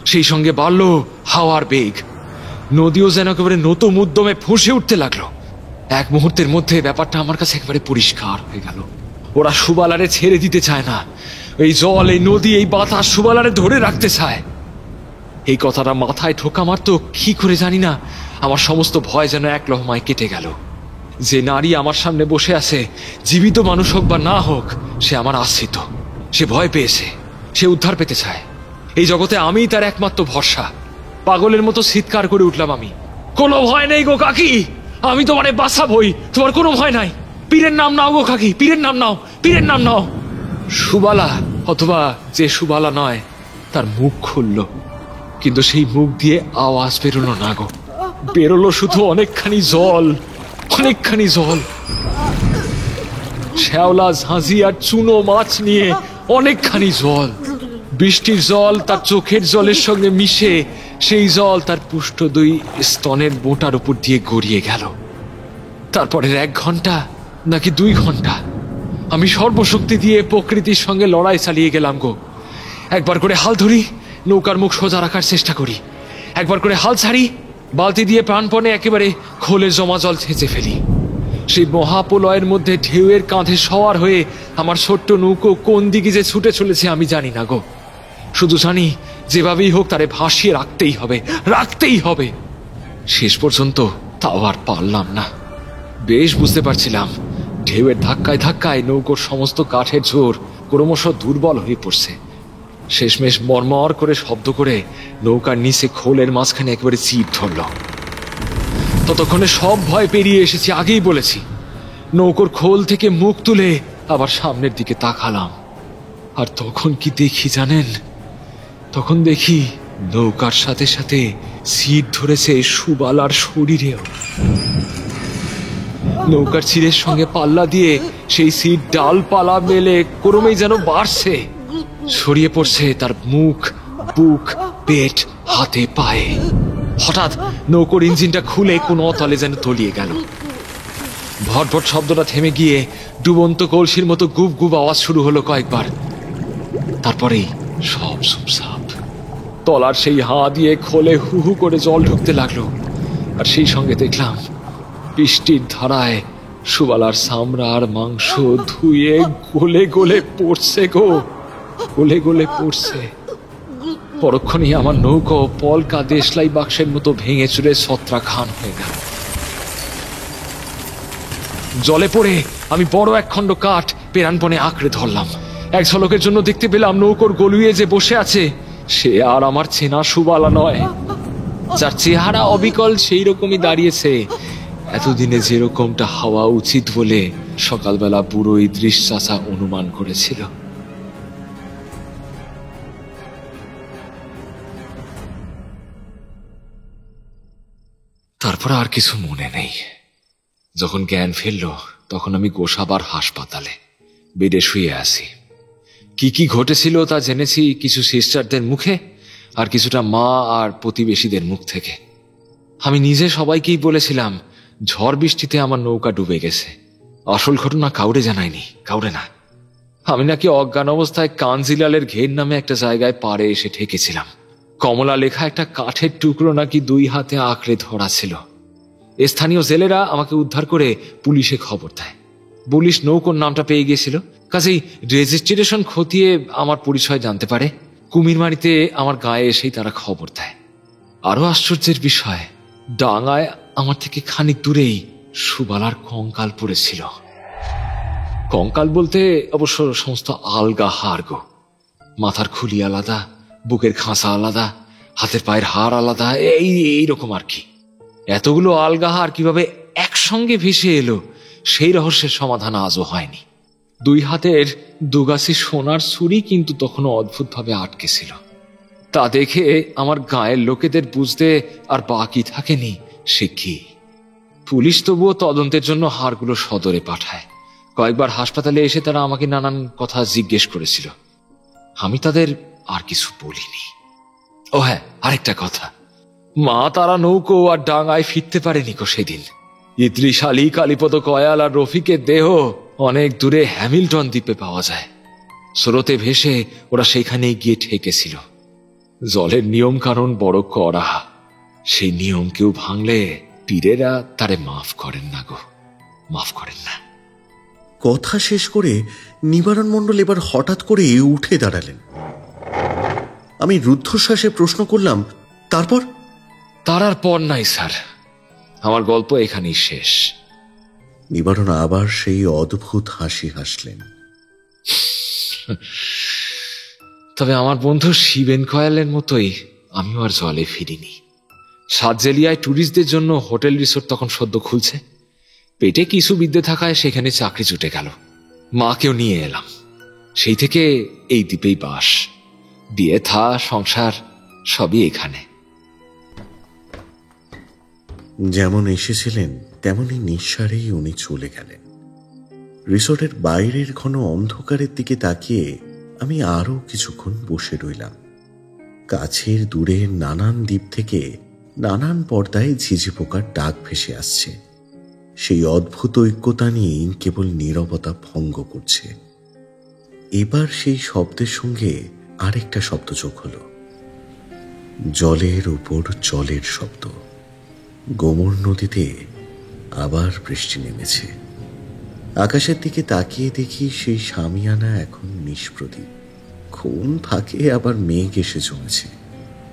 সেই সঙ্গে বাড়ল হাওয়ার বেগ। নদীও যেন একেবারে নতুন উদ্যমে ফুঁসে উঠতে লাগলো। এক মুহূর্তের মধ্যে ব্যাপারটা আমার কাছে একেবারে পরিষ্কার হয়ে গেল। ওরা সুবালারে ছেড়ে দিতে চায় না। এই জল, এই নদী, এই বাতাস সুবালারে ধরে রাখতে চায়। এই কথাটা মাথায় ঠোকা মারতো কি করে জানি না, আমার সমস্ত ভয় যেন এক লহমায় কেটে গেল। যে নারী আমার সামনে বসে আছে, জীবিত মানুষ হোক বা না হোক, সে আমার আশ্রিত। সে ভয় পেয়েছে, সে উদ্ধার পেতে চায়। এই জগতে আমিই তার একমাত্র ভরসা। পাগলের মতো চিৎকার করে উঠলাম আমি, কোনো ভয় নেই গো কাকি, আমি তোমারে বাঁচাবই, তোমার কোনো ভয় নাই। পীরের নাম নাও গো কাকি, পীরের নাম নাও, পীরের নাম নাও। সুবালা, অথবা যে সুবালা নয়, তার মুখ খুলল, কিন্তু সেই মুখ দিয়ে আওয়াজ বেরোলো না গো। বেরোলো শুধু অনেকখানি জল। শ্যাওলা, ঝাঁঝি আর চুনো মাছ নিয়ে অনেকখানি জল। বৃষ্টির জল তার চোখের জলের সঙ্গে মিশে সেই জল তার পুষ্ট দুই স্তনের বোঁটার উপর দিয়ে গড়িয়ে গেল। তারপরের 1 ঘন্টা নাকি 2 ঘন্টা আমি সর্বশক্তি দিয়ে প্রকৃতির সঙ্গে লড়াই চালিয়ে গেলাম গো। একবার করে হাল ধরি, নৌকার মুখ সোজা রাখার চেষ্টা করি। একবার করে হাল ছাড়ি, বালতি দিয়ে প্রাণপণে একেবারে খোলে জমা জল ছেঁচে ফেলি। সেই মহাপ্রলয়ের মধ্যে ঢেউয়ের কাঁধে সওয়ার হয়ে আমার ছোট্ট নৌকো কোন দিকে যে ছুটে চলেছে আমি জানি না গো। শুধু জানি যেভাবেই হোক তারে ভাসিয়ে রাখতেই হবে। শেষ পর্যন্ত তাও আর পারলাম না। বেশ বুঝতে পারছিলাম ঢেউয়ের ধাক্কায় নৌকোর সমস্ত কাঠের জোর ক্রমশ দুর্বল হয়ে পড়ছে। শেষমেশ মরমর করে শব্দ করে নৌকার নিচে খোলের মাঝখানে একেবারে চিপ ধরল। ততক্ষণে সব ভয় পেরিয়ে এসেছি, আগেই বলেছি। নৌকোর খোল থেকে মুখ তুলে আবার সামনের দিকে তাকালাম, আর তখন কি দেখি জানেন? তখন দেখি নৌকার সাথে সাথে সিট ধরেছে সুবালার শরীরেও। নৌকার চিরের সঙ্গে পাল্লা দিয়ে সেই সিট ডালপালা মেলে ক্রমেই যেন বাড়ছে, ছড়িয়ে পড়ছে তার মুখ, বুক, পেট, হাতে, পায়ে। হঠাৎ নৌকোর ইঞ্জিনটা খুলে কোন অতলে যেন তলিয়ে গেল। ভটভট শব্দটা থেমে গিয়ে ডুবন্ত কলসির মতো গুপ গুপ আওয়াজ শুরু হলো কয়েকবার। তারপরেই সব চুপচাপ। তলার সেই হাঁ দিয়ে খোলে হু হু করে জল ঢুকতে লাগলো, আর সেই সঙ্গে দেখলাম বৃষ্টির ধারায় সুবালার চামড়া আর মাংস ধুয়ে গলে গলে পড়ছে গো, গলে গলে পড়ছে। পরক্ষণেই আমার নৌকো পলকা দেশলাই বাক্সের মতো ভেঙে চুরে ছত্রা খান হয়ে গেল। জলে পড়ে আমি বড় এক খণ্ড কাঠ পেরানপণে আঁকড়ে ধরলাম। এক ঝলকের জন্য দেখতে পেলাম নৌকোর গলুয়ে যে বসে আছে সে আর আমার চেনা সুবালা নয়। যার চেহারা অবিকল সেই রকমই দাঁড়িয়েছে, এতদিনে যেরকমটা হওয়া উচিত বলে সকালবেলা বুড়ো ইদ্রিস চাচা অনুমান করেছিল। তারপর আর কিছু মনে নেই। যখন জ্ঞান ফিরল তখন আমি গোসাবার হাসপাতালে বেডে শুয়ে আছি। কি কি ঘটেছিল তা জেনেছি কিছু সিস্টারদের মুখে, আর কিছুটা মা আর প্রতিবেশীদের মুখ থেকে। আমি নিজে সবাইকেই বলেছিলাম ঝড় বৃষ্টিতে আমার নৌকা ডুবে গেছে। আসল ঘটনা কাউরে জানায়নি, কাউরে না। আমি নাকি অজ্ঞান অবস্থায় কাঞ্জিলালের ঘের নামে একটা জায়গায় পাড়ে এসে ঠেকেছিলাম। কমলা লেখা একটা কাঠের টুকরো নাকি 2 হাতে আঁকড়ে ধরা ছিল। স্থানীয় জেলেরা আমাকে উদ্ধার করে পুলিশে খবর দেয়। পুলিশ নৌকোর নামটা পেয়ে গিয়েছিল, কাজেই রেজিস্ট্রেশন খতিয়ে আমার পরিচয় জানতে পারে। কুমিরমারিতে আমার গায়ে এসেই তারা খবর দেয়। আরো আশ্চর্যের বিষয়, ডাঙায় আমার থেকে খানিক দূরেই সুবালার কঙ্কাল পড়েছিল। কঙ্কাল বলতে অবশ্য সমস্ত আলগা হাড় গো। মাথার খুলি আলাদা, বুকের খাঁচা আলাদা, হাতের পায়ের হাড় আলাদা, এইরকম আর কি। এতগুলো আলগা হাড় কিভাবে একসঙ্গে ভেসে এলো সেই রহস্যের সমাধান আজও হয়নি। 2 হাতের দুগাছি সোনার ছুরি কিন্তু তখনও অদ্ভুতভাবে আটকে ছিল। তা দেখে আমার গায়ের লোকেদের বুঝতে আর বাকি থাকেনি সে কি। পুলিশ তবুও তদন্তের জন্য হাড়গুলো সদরে পাঠায়। কয়েকবার হাসপাতালে এসে তারা আমাকে নানান কথা জিজ্ঞেস করেছিল। আমি তাদের আর কিছু বলিনি। ও হ্যাঁ, আরেকটা কথা, মা তারা নৌকো আর ডাঙায় ফিরতে পারেনি গো সেদিন। ইদ্রিস আলী, কালীপদ কয়াল আর রফিকের দেহ অনেক দূরে হ্যামিল্টন দ্বীপে পাওয়া যায়। স্রোতে ভেসে ওরা সেখানেই গিয়ে ঠেকেছিল। জলের নিয়ম কানুন বড় কড়া, সেই নিয়ম কেউ ভাঙলে পীরেরা তারে মাফ করেন না গো, মাফ করেন না। কথা শেষ করে নিবারণ মণ্ডল এবার হঠাৎ করে উঠে দাঁড়ালেন। আমি রুদ্ধশ্বাসে প্রশ্ন করলাম, তারপর? তার আর পর নাই স্যার, আমার গল্প এখানেই শেষ। নিবারণ আবার সেই অদ্ভুত হাসি হাসলেন। তবে আমার বন্ধু শিবেন কয়ালের মতোই আমিও আর জলে ফিরিনি। সাতজেলিয়ায় ট্যুরিস্টদের জন্য হোটেল রিসোর্ট তখন সদ্য খুলছে। পেটে কিছু বিদ্যে থাকায় সেখানে চাকরি জুটে গেল। মাকেও নিয়ে এলাম। সেই থেকে এই দ্বীপেই বাস, বিয়ে থা, সংসার সবই এখানে। যেমন এসেছিলেন তেমনই নিঃসারেই উনি চলে গেলেন। রিসোর্টের বাইরের ঘন অন্ধকারের দিকে তাকিয়ে আমি আরো কিছুক্ষণ বসে রইলাম। কাছের দূরের নানান দ্বীপ থেকে নানান পর্দায় ঝিঝি পোকার ডাক ভেসে আসছে। সেই অদ্ভুত ঐক্যতা নিয়েই কেবল নীরবতা ভঙ্গ করছে। এবার সেই শব্দের সঙ্গে আরেকটা শব্দ যোগ হলো, জলের উপর জলের শব্দ। গোমর নদীতে আবার বৃষ্টি নেমেছে। আকাশের দিকে তাকিয়ে দেখি সেই শামিয়ানা এখন নিষ্প্রদীপ। কোন ফাঁকে আবার মেঘ এসে জমেছে।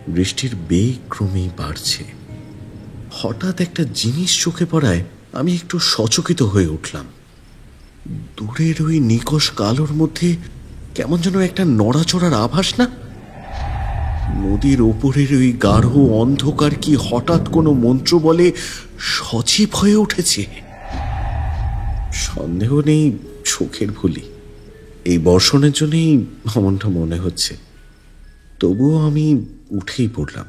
বৃষ্টির বেগ ক্রমেই বাড়ছে। হঠাৎ একটা জিনিস চোখে পড়ায় আমি একটু সচকিত হয়ে উঠলাম। দূরের ওই নিকষ কালোর মধ্যে কেমন যেন একটা নড়াচড়ার আভাস না? নদীর ওপরের ওই গাঢ় অন্ধকার কি হঠাৎ কোনো মন্ত্র বলে সজীব হয়ে উঠেছে? সন্দেহ নেই চোখের ভুলি। এই বর্ষণের জন্যই এমনটা মনে হচ্ছে। তবুও আমি উঠেই পড়লাম।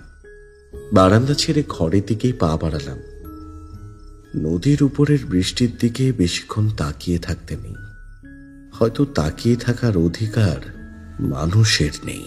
বারান্দা ছেড়ে ঘরের দিকেই পা বাড়ালাম। নদীর উপরের বৃষ্টির দিকে বেশিক্ষণ তাকিয়ে থাকতে নেই। হয়তো তাকিয়ে থাকার অধিকার মানুষের নেই।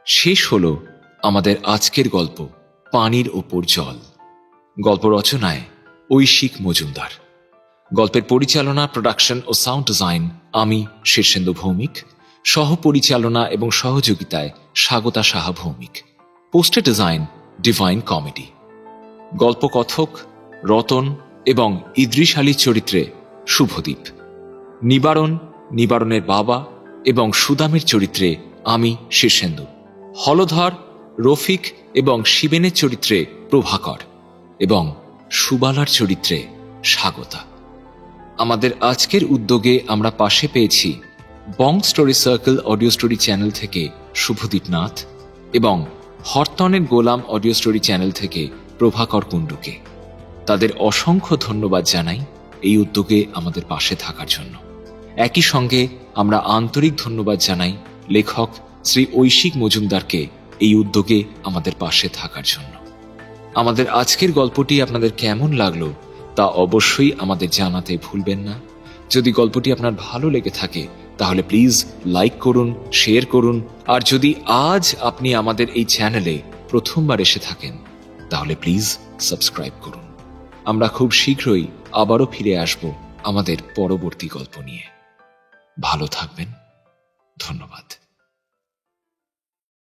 শেষ হলো আমাদের আজকের গল্প পানির ওপর জল। গল্প রচনায় ঐশিক মজুমদার। গল্পের পরিচালনা, প্রোডাকশন ও সাউন্ড ডিজাইন আমি শীর্ষেন্দু ভৌমিক। সহ পরিচালনা এবং সহযোগিতায় Swagata Saha Bhowmik. Poster design divine comedy. গল্পকথক রতন এবং ইদ্রিস আলীর চরিত্রে শুভদীপ। নিবারণের বাবা এবং সুদামের চরিত্রে আমি শীর্ষেন্দু। হলধর, রফিক এবং শিবেনের চরিত্রে প্রভাকর এবং সুবালার চরিত্রে স্বাগতা। আমাদের আজকের উদ্যোগে আমরা পাশে পেয়েছি Bong story circle audio story channel থেকে শুভদীপ নাথ এবং হরতনের গোলাম অডিও স্টোরি চ্যানেল থেকে প্রভাকর কুণ্ডুকে। তাদের অসংখ্য ধন্যবাদ জানাই এই উদ্যোগে আমাদের পাশে থাকার জন্য। একই সঙ্গে আমরা আন্তরিক ধন্যবাদ জানাই লেখক শ্রী ঐশিক মজুমদারকে এই উদ্যোগে আমাদের পাশে থাকার জন্য। আমাদের আজকের গল্পটি আপনাদের কেমন লাগলো তা অবশ্যই আমাদের জানাতে ভুলবেন না। যদি গল্পটি আপনার ভালো লেগে থাকে তাহলে প্লিজ লাইক করুন, শেয়ার করুন। আর যদি আজ আপনি আমাদের এই চ্যানেলে প্রথমবার এসে থাকেন তাহলে প্লিজ সাবস্ক্রাইব করুন। আমরা খুব শীঘ্রই আবারও ফিরে আসব আমাদের পরবর্তী গল্প নিয়ে। ভালো থাকবেন।